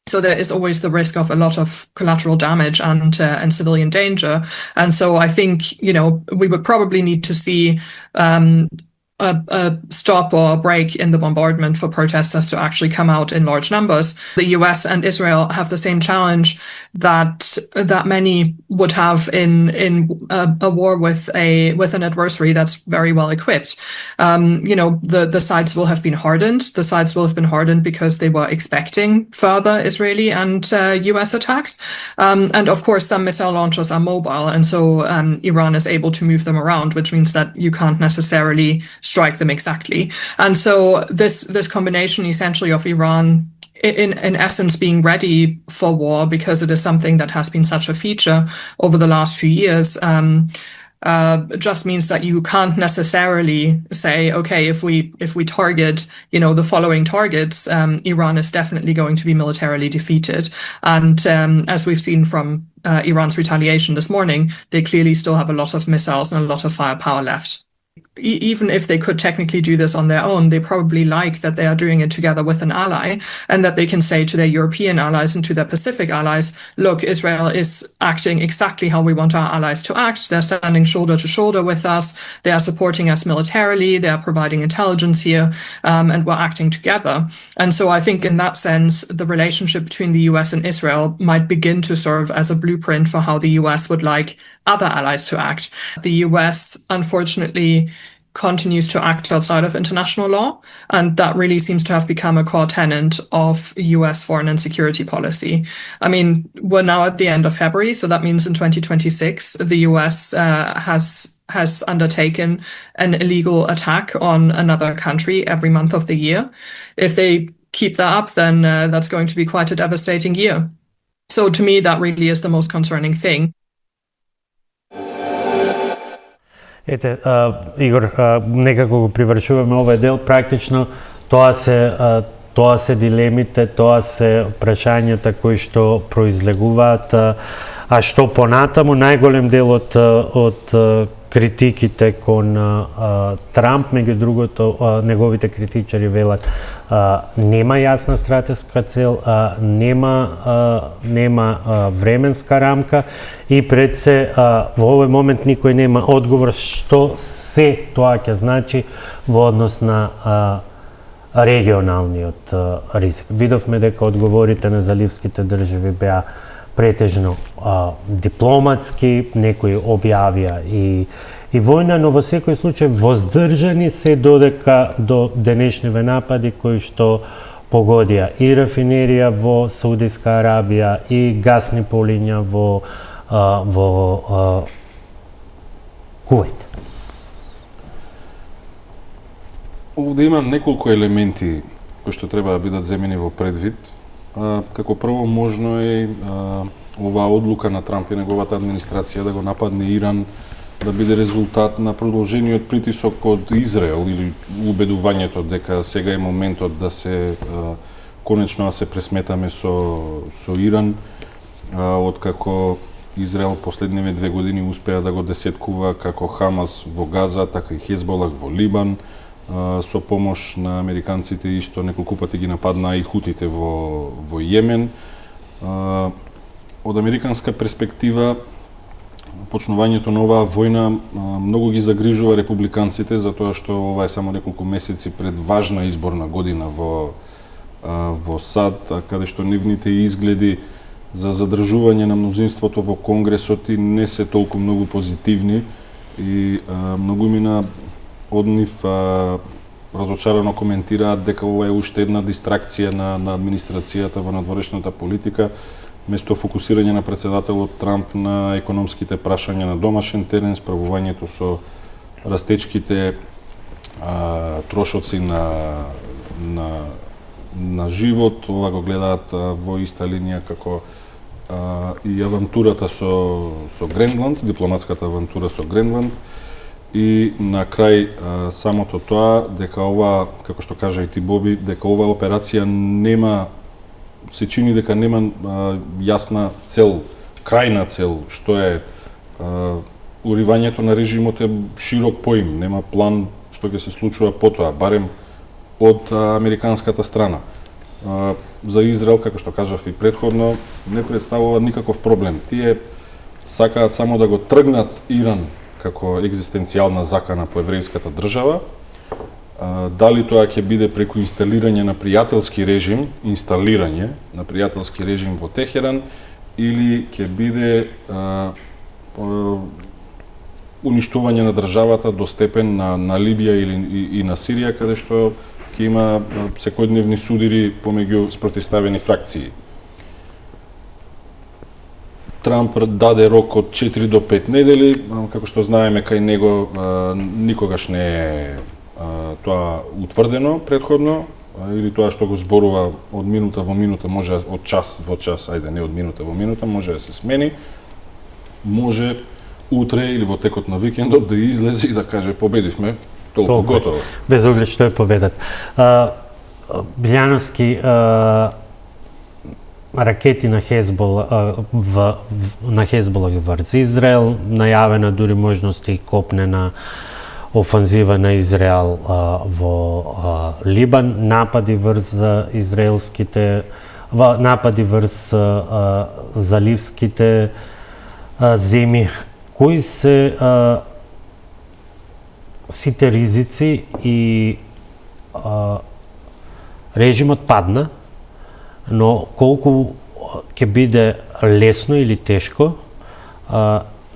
So there is always the risk of a lot of collateral damage and civilian danger. And so I think, we would probably need to see a stop or a break in the bombardment for protesters to actually come out in large numbers. The US and Israel have the same challenge that many would have in a war with an adversary that's very well equipped. The sides will have been hardened. The sides will have been hardened because they were expecting further Israeli and US attacks. And of course, some missile launchers are mobile, and so Iran is able to move them around, which means that you can't necessarily strike them exactly. And so this combination essentially of Iran in essence being ready for war, because it is something that has been such a feature over the last few years, just means that you can't necessarily say, okay, if we target, the following targets, Iran is definitely going to be militarily defeated. And as we've seen from Iran's retaliation this morning, they clearly still have a lot of missiles and a lot of firepower left. Even if they could technically do this on their own, they probably like that they are doing it together with an ally, and that they can say to their European allies and to their Pacific allies, look, Israel is acting exactly how we want our allies to act. They're standing shoulder to shoulder with us. They are supporting us militarily. They are providing intelligence here, and we're acting together. And so I think in that sense, the relationship between the US and Israel might begin to serve as a blueprint for how the US would like other allies to act. The US, unfortunately, continues to act outside of international law, and that really seems to have become a core tenet of US foreign and security policy. I mean, we're now at the end of February, so that means in 2026, the US has undertaken an illegal attack on another country every month of the year. If they keep that up, then that's going to be quite a devastating year. So to me, that really is the most concerning thing. Ете, Игор, некако го привршуваме овој дел. Практично тоа се дилемите, тоа се прашањата кои што произлегуваат, а што понатаму најголем дел од критиките кон Трамп, меѓу другото, неговите критичари велат нема јасна стратешка цел, нема временска рамка и пред се во овој момент никој нема одговор што се тоа ќе значи во однос на регионалниот ризик. Видовме дека одговорите на заливските држави беа претежно дипломатски, некои објавија и војна, но во секој случај воздржани се додека до денешниве напади кои што погодија и рафинерија во Саудиска Арабија и гасни полиња во Кувајт. Овде има неколку елементи кои што треба да бидат земени во предвид. Како прво, можно е оваа одлука на Трамп и неговата администрација да го нападне Иран да биде резултат на продолжениот притисок од Израел или убедувањето дека сега е моментот да се конечно да се пресметаме со Иран, откако Израел последниве 2 години успеа да го десеткува како Хамас во Газа, така и Хезболах во Либан, со помош на американците исто неколку пати ги нападнаа и хутите во Јемен. Од американска перспектива, почнувањето на оваа војна многу ги загрижува републиканците, затоа што ова е само неколку месеци пред важна изборна година во САД, каде што нивните изгледи за задржување на мнозинството во Конгресот и не се толку многу позитивни и многумина од нив разочарано коментираат дека ова е уште една дистракција на администрацијата во надворешната политика, место фокусирање на председателот Трамп на економските прашања на домашен терен, справувањето со растечките трошоци на на живот, ова го гледаат во иста линија како и авантурата со Гренланд, дипломатската авантура со Гренланд, и на крај самото тоа дека ова, како што кажа и ти Боби, дека ова операција нема, се чини дека нема јасна цел, крајна цел, што е уривањето на режимот е широк поим, нема план што ќе се случува потоа, барем од американската страна. За Израел, како што кажав и претходно, не представува никаков проблем. Тие сакаат само да го тргнат Иран како екзистенцијална закана по еврејската држава. Дали тоа ќе биде преку инсталирање на пријателски режим во Техеран, или ќе биде уништување на државата до степен на Либија и на Сирија, каде што ќе има секојдневни судири помеѓу спротивставени фракции. Трамп даде рок од 4 до 5 недели, како што знаеме кај него никогаш не е тоа утврдено претходно, или тоа што го зборува од минута во минута, може од час во час, ајде не од минута во минута, може да се смени. Може утре или во текот на викендот да излезе и да каже победивме, толку готово. Без оглед што е победат. Билјановски, ракети на Хезбола врз Израел, најавена дури можност и копнена офанзива на Израел во Либан, напади врз заливските земи. Кои се сите ризици и режимот падна, но колку ќе биде лесно или тешко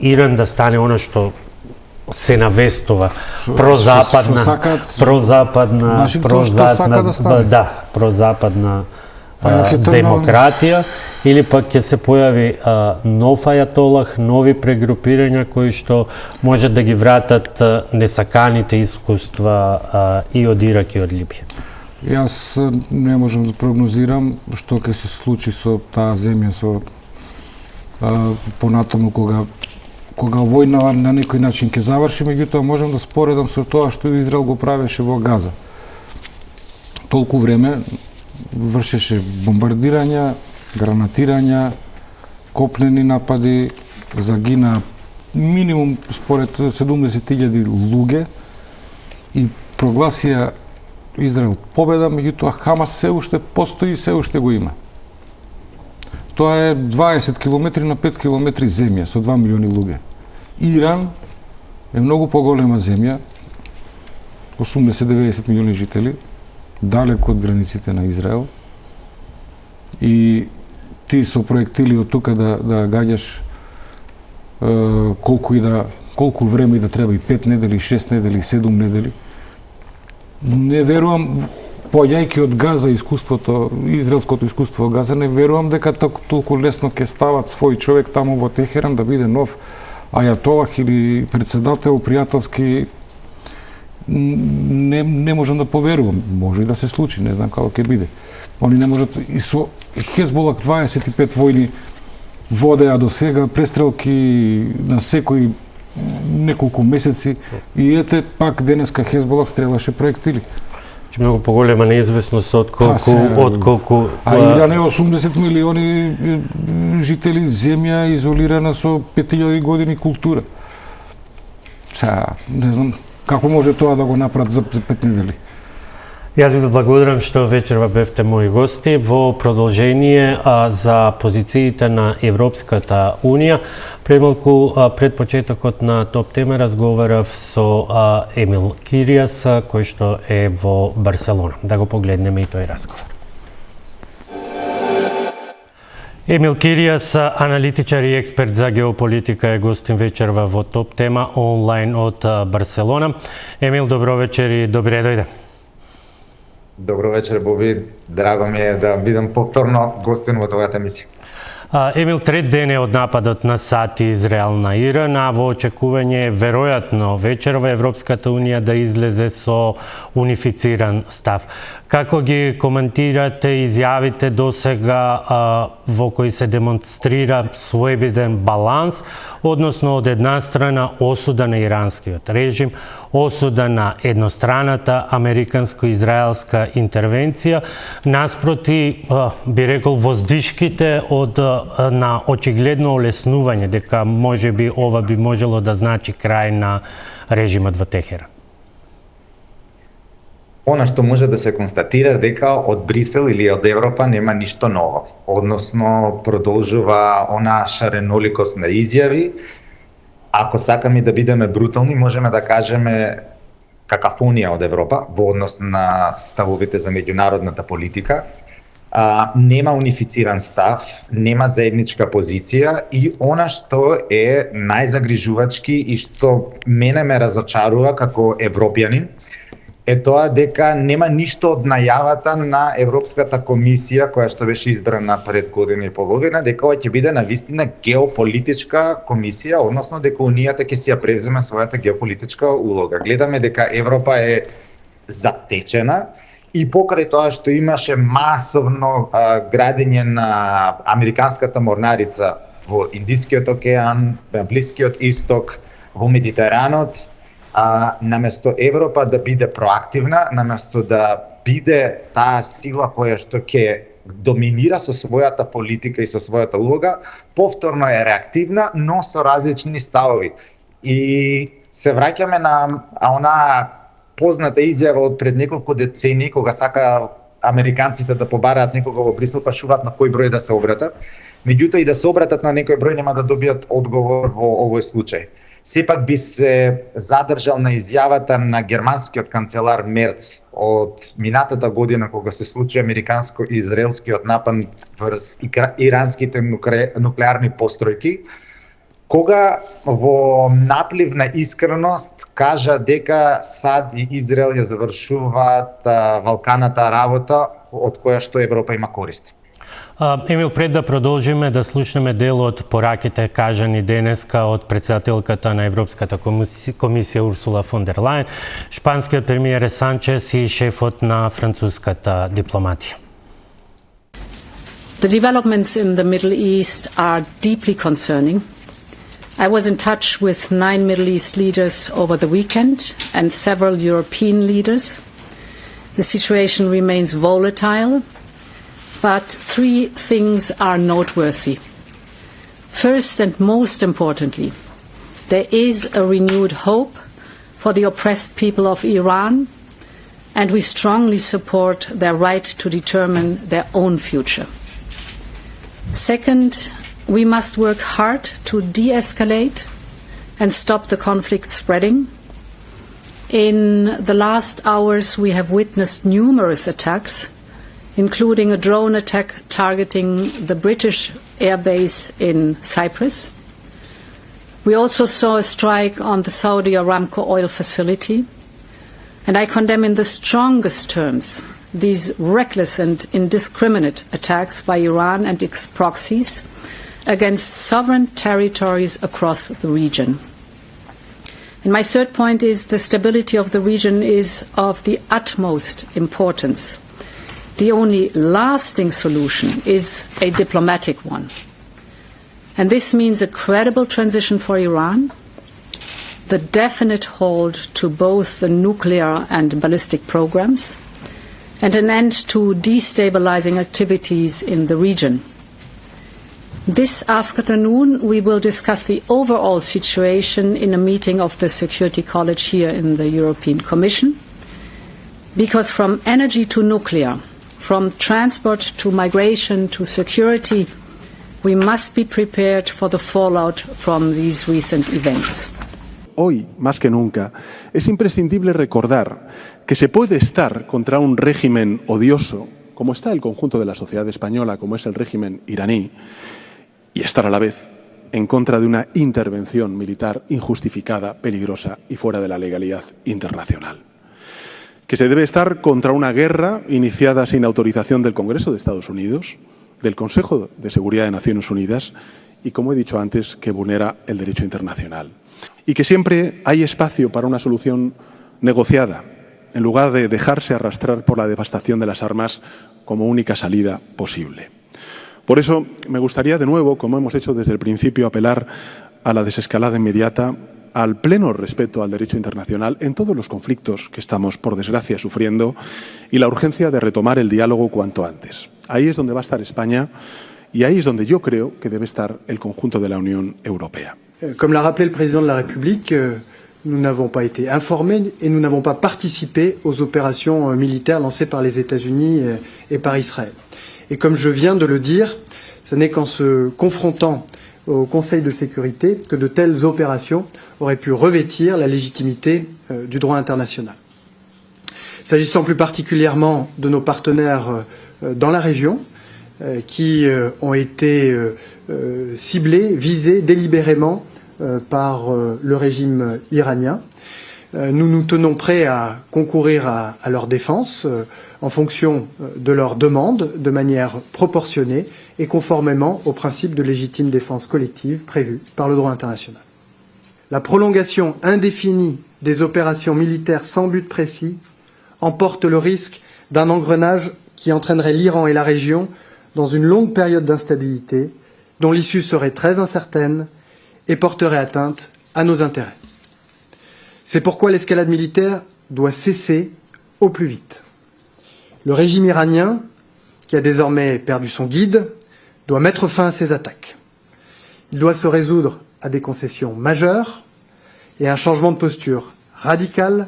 Иран да стане она што се навестува прозападна демократија, или пак ќе се појави нов ајатолах, нови прегрупирања кои што може да ги вратат несаканите искуства и од Ирак и од Либија. Јас не можам да прогнозирам што ќе се случи со таа земја, со понатаму кога војна на некој начин ќе заврши, меѓутоа можам да споредам со тоа што Израел го правеше во Газа. Толку време вршеше бомбардирања, гранатирања, копнени напади, загина минимум според 70.000 луѓе и прогласија Израел победа, меѓутоа Хамас се уште постои и се уште го има. Тоа е 20 километри на 5 километри земја со 2 милиони луѓе. Иран е многу поголема земја, 80-90 милиони жители, далеко од границите на Израел. И ти со проектили од тука да гаѓаш колку време да треба, и 5 недели, 6 недели, 7 недели. Не верувам, поаѓајќи од Газа искуството, израелското искуство од Газа, не верувам дека толку лесно ќе стават свој човек таму во Техеран да биде нов ајатолах или председател пријателски. Не можам да поверувам, може и да се случи, не знам како ќе биде. Они не можат, и со Хезболак 25 војни водеа до сега, престрелки на секој неколку месеци, и ете пак денеска Хезболак стрелаше проектили. Многу поголема неизвестност од колку А Иран е 80 милиони жители, земја изолирана со 5000 години култура. Не знам како може тоа да го направат за 5 недели. Јас ви благодарам што вечерва бевте мои гости. Во продолжение за позициите на Европската Унија, премалку пред почетокот на топ тема разговарав со Емил Киријас, кој што е во Барселона. Да го погледнеме и тој разговор. Емил Киријас, аналитичар и експерт за геополитика, е гостин вечерва во топ тема онлайн од Барселона. Емил, добро вечер и добре дојде. Добро вечер, Боби. Драго ми е да бидам повторно гостин во твојата емисија. Емил, трет ден е од нападот на САД и Израел на Иран, а во очекување веројатно вечерва Европската Унија да излезе со унифициран став. Како ги коментирате изјавите досега во кои се демонстрира своевиден баланс, односно од една страна осуда на иранскиот режим, осуда на едностраната американско-израелска интервенција, наспроти, би рекол, воздишките на очигледно олеснување, дека можеби ова би можело да значи крај на режимот во Техеран? Она што може да се констатира дека од Брисел или од Европа нема ништо ново. Односно, продолжува она шареноликост на изјави. Ако сакаме да бидеме брутални, можеме да кажеме какафонија од Европа во однос на ставовите за меѓународната политика. Нема унифициран став, нема заедничка позиција и она што е најзагрижувачки и што мене ме разочарува како европјанин е тоа дека нема ништо од најавата на Европската комисија која што беше избрана пред година и половина, дека ова ќе биде навистина геополитичка комисија, односно дека Унијата ќе си ја превземе својата геополитичка улога. Гледаме дека Европа е затечена и покрај тоа што имаше масовно градење на американската морнарица во Индискиот океан, во Блискиот исток, во Медитеранот, наместо Европа да биде проактивна, наместо да биде таа сила која што ќе доминира со својата политика и со својата улога, повторно е реактивна, но со различни ставови. И се враќаме на онаа позната изјава од пред неколку децении, кога сака американците да побараат некога во Брисел, прашуваат на кој број да се обратат. Меѓутоа и да се обратат на некој број нема да добијат одговор во овој случај. Сепак би се задржал на изјавата на германскиот канцелар Мерц од минатата година кога се случи американско-израелскиот напад врз иранските нуклеарни постројки, кога во наплив на искреност кажа дека САД и Израел ја завршуваат валканата работа од која што Европа има корист. Емил, пред да продолжиме да слушнеме дел од пораките кажани денеска од председателката на Европската комисија Урсула фон дер Лајен, шпанскиот премиер Санчес и шефот на француската дипломатија. The developments in the Middle East are deeply concerning. I was in touch with 9 Middle East leaders over the weekend and several European leaders. The situation remains volatile, but 3 things are noteworthy. First and most importantly, there is a renewed hope for the oppressed people of Iran, and we strongly support their right to determine their own future. Second, we must work hard to de-escalate and stop the conflict spreading. In the last hours, we have witnessed numerous attacks, including a drone attack targeting the British airbase in Cyprus. We also saw a strike on the Saudi Aramco oil facility, and I condemn in the strongest terms these reckless and indiscriminate attacks by Iran and its proxies against sovereign territories across the region. And my third point is the stability of the region is of the utmost importance. The only lasting solution is a diplomatic one. And this means a credible transition for Iran, the definite halt to both the nuclear and ballistic programs, and an end to destabilizing activities in the region. This afternoon, we will discuss the overall situation in a meeting of the Security College here in the European Commission, because from energy to nuclear, from transport to migration to security, we must be prepared for the fallout from these recent events. Hoy, más que nunca, es imprescindible recordar que se puede estar contra un régimen odioso, como está el conjunto de la sociedad española, como es el régimen iraní, y estar a la vez en contra de una intervención militar injustificada, peligrosa y fuera de la legalidad internacional. Que se debe estar contra una guerra iniciada sin autorización del Congreso de Estados Unidos, del Consejo de Seguridad de Naciones Unidas y, como he dicho antes, que vulnera el derecho internacional. Y que siempre hay espacio para una solución negociada, en lugar de dejarse arrastrar por la devastación de las armas como única salida posible. Por eso me gustaría de nuevo, como hemos hecho desde el principio, apelar a la desescalada inmediata, al pleno respeto al derecho internacional en todos los conflictos que estamos, por desgracia, sufriendo y la urgencia de retomar el diálogo cuanto antes. Ahí es donde va a estar España y ahí es donde yo creo que debe estar el conjunto de la Unión Europea. Comme l'a rappelé le président de la République, nous n'avons pas été informés et nous n'avons pas participé aux opérations militaires lancées par les États-Unis et par Israël. Et comme je viens de le dire, ce n'est qu'en se confrontant au Conseil de sécurité que de telles opérations auraient pu revêtir la légitimité du droit international. S'agissant plus particulièrement de nos partenaires dans la région, qui ont été ciblés, visés délibérément par le régime iranien, nous nous tenons prêts à concourir à leur défense en fonction de leurs demandes, de manière proportionnée et conformément au principe de légitime défense collective prévu par le droit international. La prolongation indéfinie des opérations militaires sans but précis emporte le risque d'un engrenage qui entraînerait l'Iran et la région dans une longue période d'instabilité dont l'issue serait très incertaine et porterait atteinte à nos intérêts. C'est pourquoi l'escalade militaire doit cesser au plus vite. Le régime iranien, qui a désormais perdu son guide, doit mettre fin à ces attaques. Il doit se résoudre à des concessions majeures et à un changement de posture radical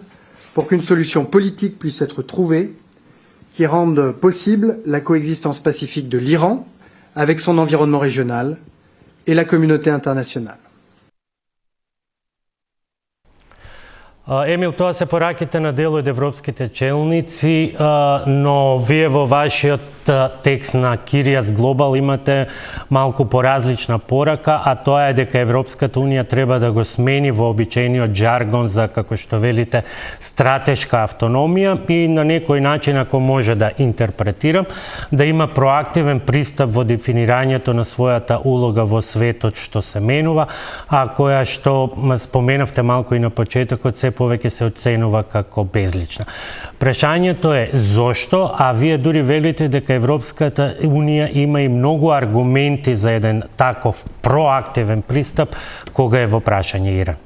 pour qu'une solution politique puisse être trouvée qui rende possible la coexistence pacifique de l'Iran avec son environnement régional et la communauté internationale. Емил, тоа се пораките на дел од европските челници, но вие во вашиот текст на Кириас Глобал имате малку поразлична порака, а тоа е дека Европската Унија треба да го смени вообичаениот жаргон за, како што велите, стратешка автономија и на некој начин, ако може да интерпретирам, да има проактивен пристап во дефинирањето на својата улога во светот што се менува, а која што споменавте малку и на почетокот, се повеќе се оценува како безлична. Прашањето е зошто, а вие дури велите дека Европската Унија има и многу аргументи за еден таков проактивен пристап кога е во прашање Иран.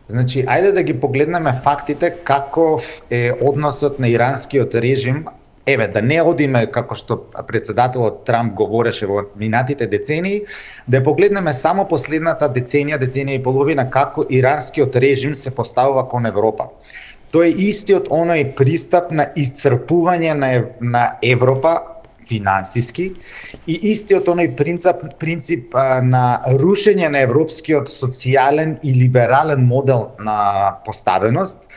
Значи, ајде да ги погледнеме фактите каков е односот на иранскиот режим. Еве, да не одиме како што председателот Трамп говореше во минатите децении, да погледнеме само последната деценија и половина како иранскиот режим се поставува кон Европа. Тој е истиот оној пристап на исцрпување на Европа финансиски и истиот оној принцип на рушење на европскиот социјален и либерален модел на поставеност,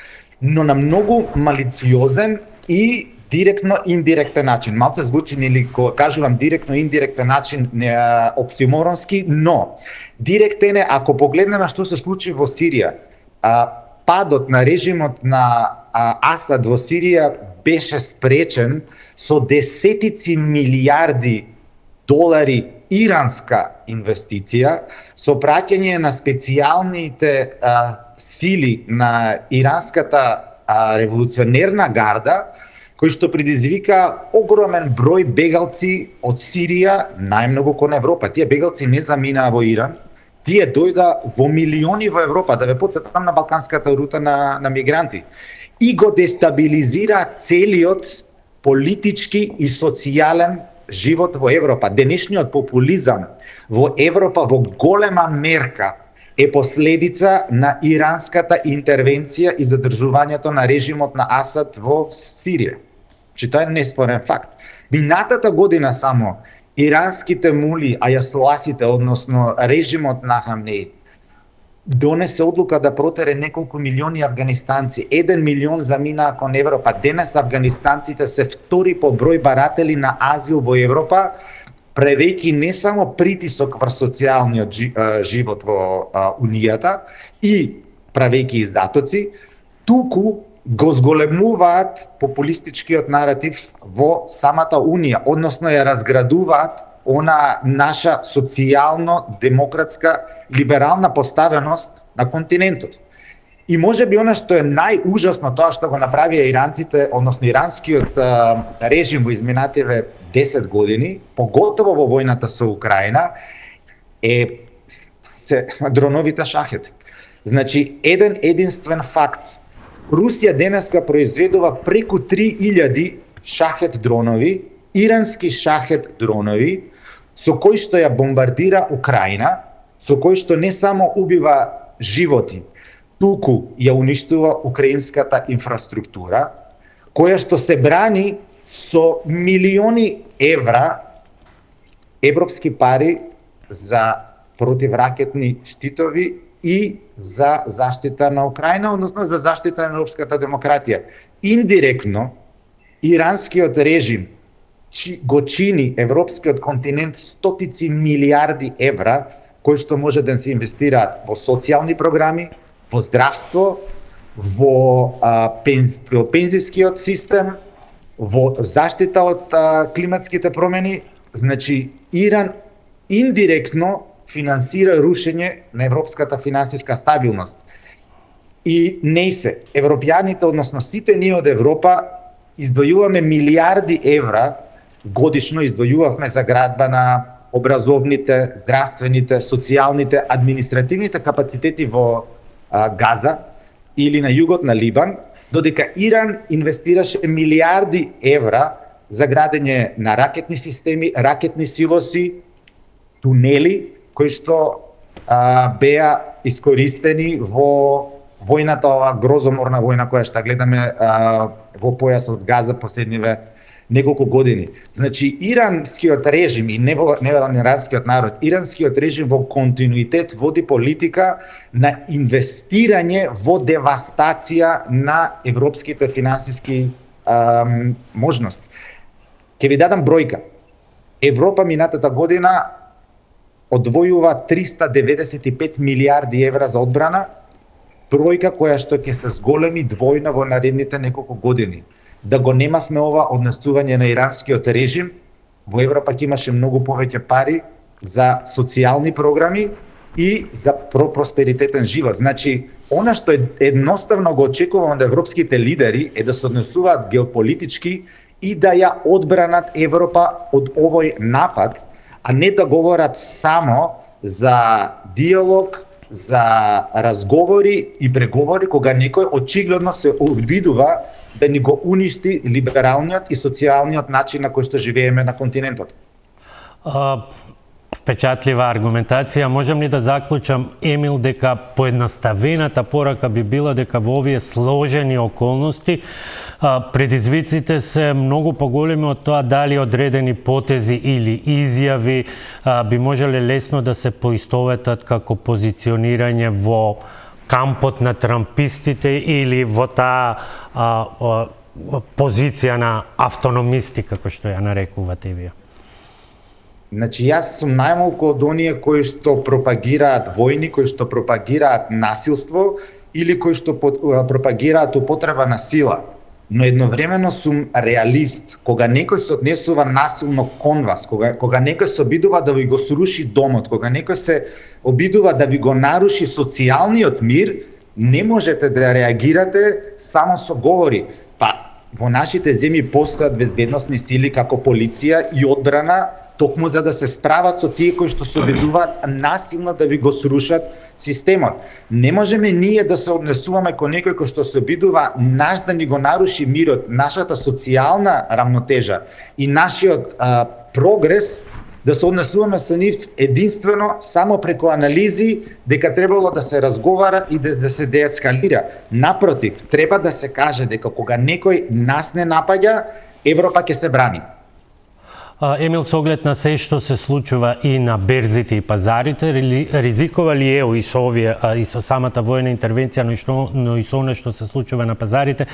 но на многу малициозен и директно-индиректен начин. Малце звучи, нели, кога кажувам директно-индиректен начин, оксиморонски, но директен е, ако погледнеме што се случи во Сирија, падот на режимот на Асад во Сирија беше спречен со десетици милиарди долари иранска инвестиција, со праќање на специјалните сили на иранската револуционерна гарда, кој што предизвика огромен број бегалци од Сирија, најмногу кон Европа. Тие бегалци не заминаа во Иран, тие дојда во милиони во Европа, да ве потсетам на балканската рута на мигранти. И го дестабилизира целиот политички и социјален живот во Европа. Денешниот популизам во Европа во голема мерка е последица на иранската интервенција и задржувањето на режимот на Асад во Сирија. Че тоа е неспорен факт. Минатата година само иранските мули, ајатоласите, односно режимот на Хамнеи, донесе одлука да протере неколку милиони афганистанци. 1 милион заминаа кон Европа. Денес афганистанците се втори по број баратели на азил во Европа, правејќи не само притисок врз социјалниот живот во Унијата и правејќи издатоци, туку го зголемуваат популистичкиот наратив во самата Унија, односно ја разградуваат она наша социјално-демократска либерална поставеност на континентот. И може би она што е најужасно тоа што го направија иранците, односно иранскиот режим во изминативе 10 години, поготово во војната со Украина, е дроновите шахет. Значи, единствен факт. Русија денеска произведува преку 3000 шахет дронови, ирански шахет дронови, со кои што ја бомбардира Украина, со кои што не само убива животи, туку ја уништува украинската инфраструктура, која што се брани со милиони евра европски пари за противракетни штитови и за заштита на Украина, односно за заштита на европската демократија. Индиректно, иранскиот режим го чини европскиот континент стотици милиарди евра, кои што може да се инвестираат во социјални програми, во здравство, во пензискиот систем, во заштита од климатските промени. Значи, Иран индиректно финансира рушење на европската финансиска стабилност. И не се, европјаните, односно сите ние од Европа, издвојуваме милиарди евра, годишно издвојувавме за градба на образовните, здравствените, социјалните, административните капацитети во Газа или на југот на Либан, додека Иран инвестираше милиарди евра за градење на ракетни системи, ракетни силоси, тунели, кои што беа искористени во војната, ова грозоморна војна која што гледаме во појасот Газа последниве неколку години. Значи, иранскиот режим и невелан иранскиот народ, иранскиот режим во континуитет води политика на инвестирање во девастација на европските финансиски можности. Ќе ви дадам бројка. Европа минатата година одвојува 395 милиарди евра за одбрана, бројка која што ќе се зголеми двојно во наредните неколку години. Да го немавме ова однесување на иранскиот режим, во Европа ќе имаше многу повеќе пари за социјални програми и за просперитетен живот. Значи, она што едноставно го очекувам од европските лидери е да се однесуваат геополитички и да ја одбранат Европа од овој напад, а не да говорат само за диалог, за разговори и преговори, кога некој очигледно се обидува да ни го уништи либералниот и социјалниот начин на кој што живееме на континентот. Впечатлива аргументација. Можам ли да заклучам, Емил, дека поедноставената порака би била дека во овие сложени околности предизвиците се многу поголеми од тоа дали одредени потези или изјави би можеле лесно да се поистоветат како позиционирање во кампот на трампистите или во таа позиција на автономисти, како што ја нарекувате и вие? Значи, јас сум најмалку од оние кои што пропагираат војни, кои што пропагираат насилство или кои што пропагираат употреба на сила. Но едновремено сум реалист. Кога некој се однесува насилно кон вас, кога некој се обидува да ви го сруши домот, кога некој се обидува да ви го наруши социјалниот мир, не можете да реагирате само со говори. Па, во нашите земји постојат безбедносни сили како полиција и одбрана, токму за да се справат со тие кои што се обидуваат насилно да ви го срушат системот. Не можеме ние да се однесуваме кон некој кој што се обидува да ни го наруши мирот, нашата социјална рамнотежа и нашиот прогрес, да се однесуваме со нив единствено само преку анализи дека требало да се разговара и да се деескалира. Напротив, треба да се каже дека кога некој нас не напаѓа, Европа ќе се брани. Емил, со оглед на се што се случува и на берзите и пазарите, ризикува ли ЕУ и со овие и со самата војна интервенција, но и со она што се случува на пазарите,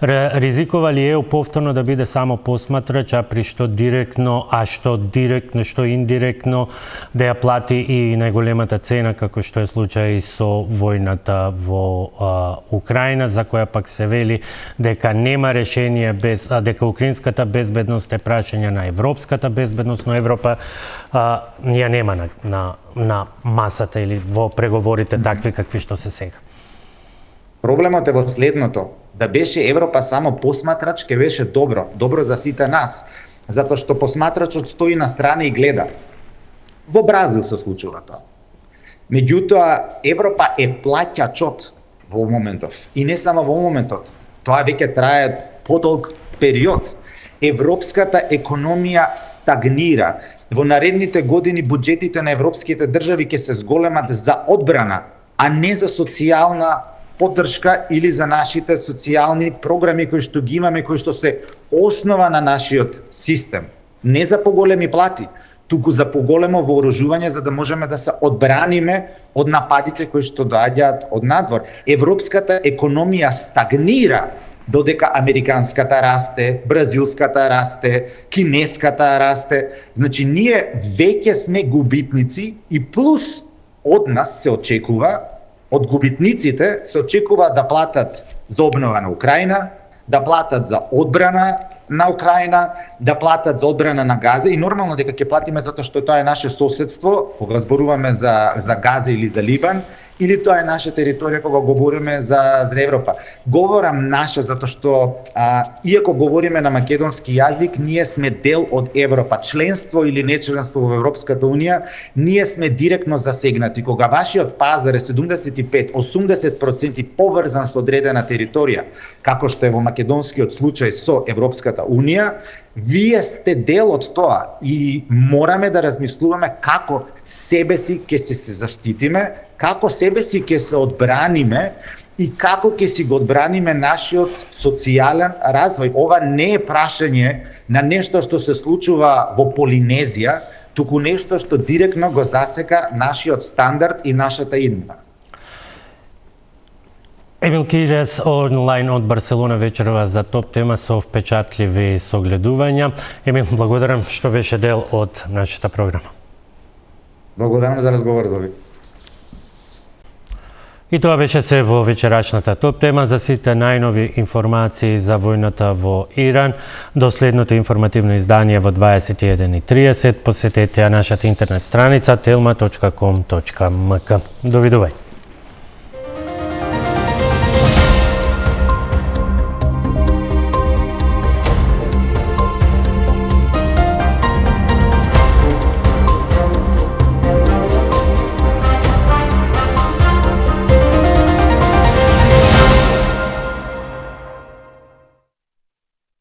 ризикува ли ЕУ повторно да биде само посматрач, а при што директно, што директно, што индиректно да ја плати и најголемата цена, како што е случај со војната во Украина, за која пак се вели дека нема решение дека украинската безбедност е прашање на европската безбедност, но Европа ја нема на масата или во преговорите такви какви што се сега. Проблемот е во следното. Да беше Европа само посматрач, ке беше добро за сите нас, затоа што посматрачот стои на страна и гледа. Во Бразил се случува тоа. Меѓутоа, Европа е плаќачот во моментов. И не само во моментот. Тоа веќе трае подолг период. Европската економија стагнира. Во наредните години буџетите на европските држави ќе се зголемат за одбрана, а не за социјална поддршка или за нашите социјални програми кои што ги имаме, кои што се основа на нашиот систем. Не за поголеми плати, туку за поголемо вооружување за да можеме да се одбраниме од нападите кои што доаѓаат од надвор. Европската економија стагнира, додека американската расте, бразилската расте, кинеската расте. Значи, ние веќе сме губитници и плюс од нас се очекува, од губитниците се очекува да платат за обнова на Украина, да платат за одбрана на Украина, да платат за одбрана на Газа и нормално дека ќе платиме затоа што тоа е наше соседство, кога зборуваме за Газа или за Либан, или тоа е наша територија кога говориме за Европа. Говорам наша затоа што иако говориме на македонски јазик, ние сме дел од Европа. Членство или нечленство во Европската унија, ние сме директно засегнати. Кога вашиот пазар е 75-80% поврзан со одредена територија, како што е во македонскиот случај со Европската унија, вие сте дел од тоа и мораме да размислуваме како себе си ќе се заштитиме, како себе си ќе се одбраниме и како ќе си го одбраниме нашиот социјален развој. Ова не е прашање на нешто што се случува во Полинезија, туку нешто што директно го засека нашиот стандард и нашата иднина. Емил Кирес онлайн од Барселона вечерва за топ тема со впечатливи согледувања. Емил, благодарам што беше дел од нашата програма. Благодарам за разговорот. И тоа беше се во вечерачната топ тема. За сите најнови информации за војната во Иран, до следното информативно издание во 21:30, посетете нашата интернет страница telma.com.mk. Довидување.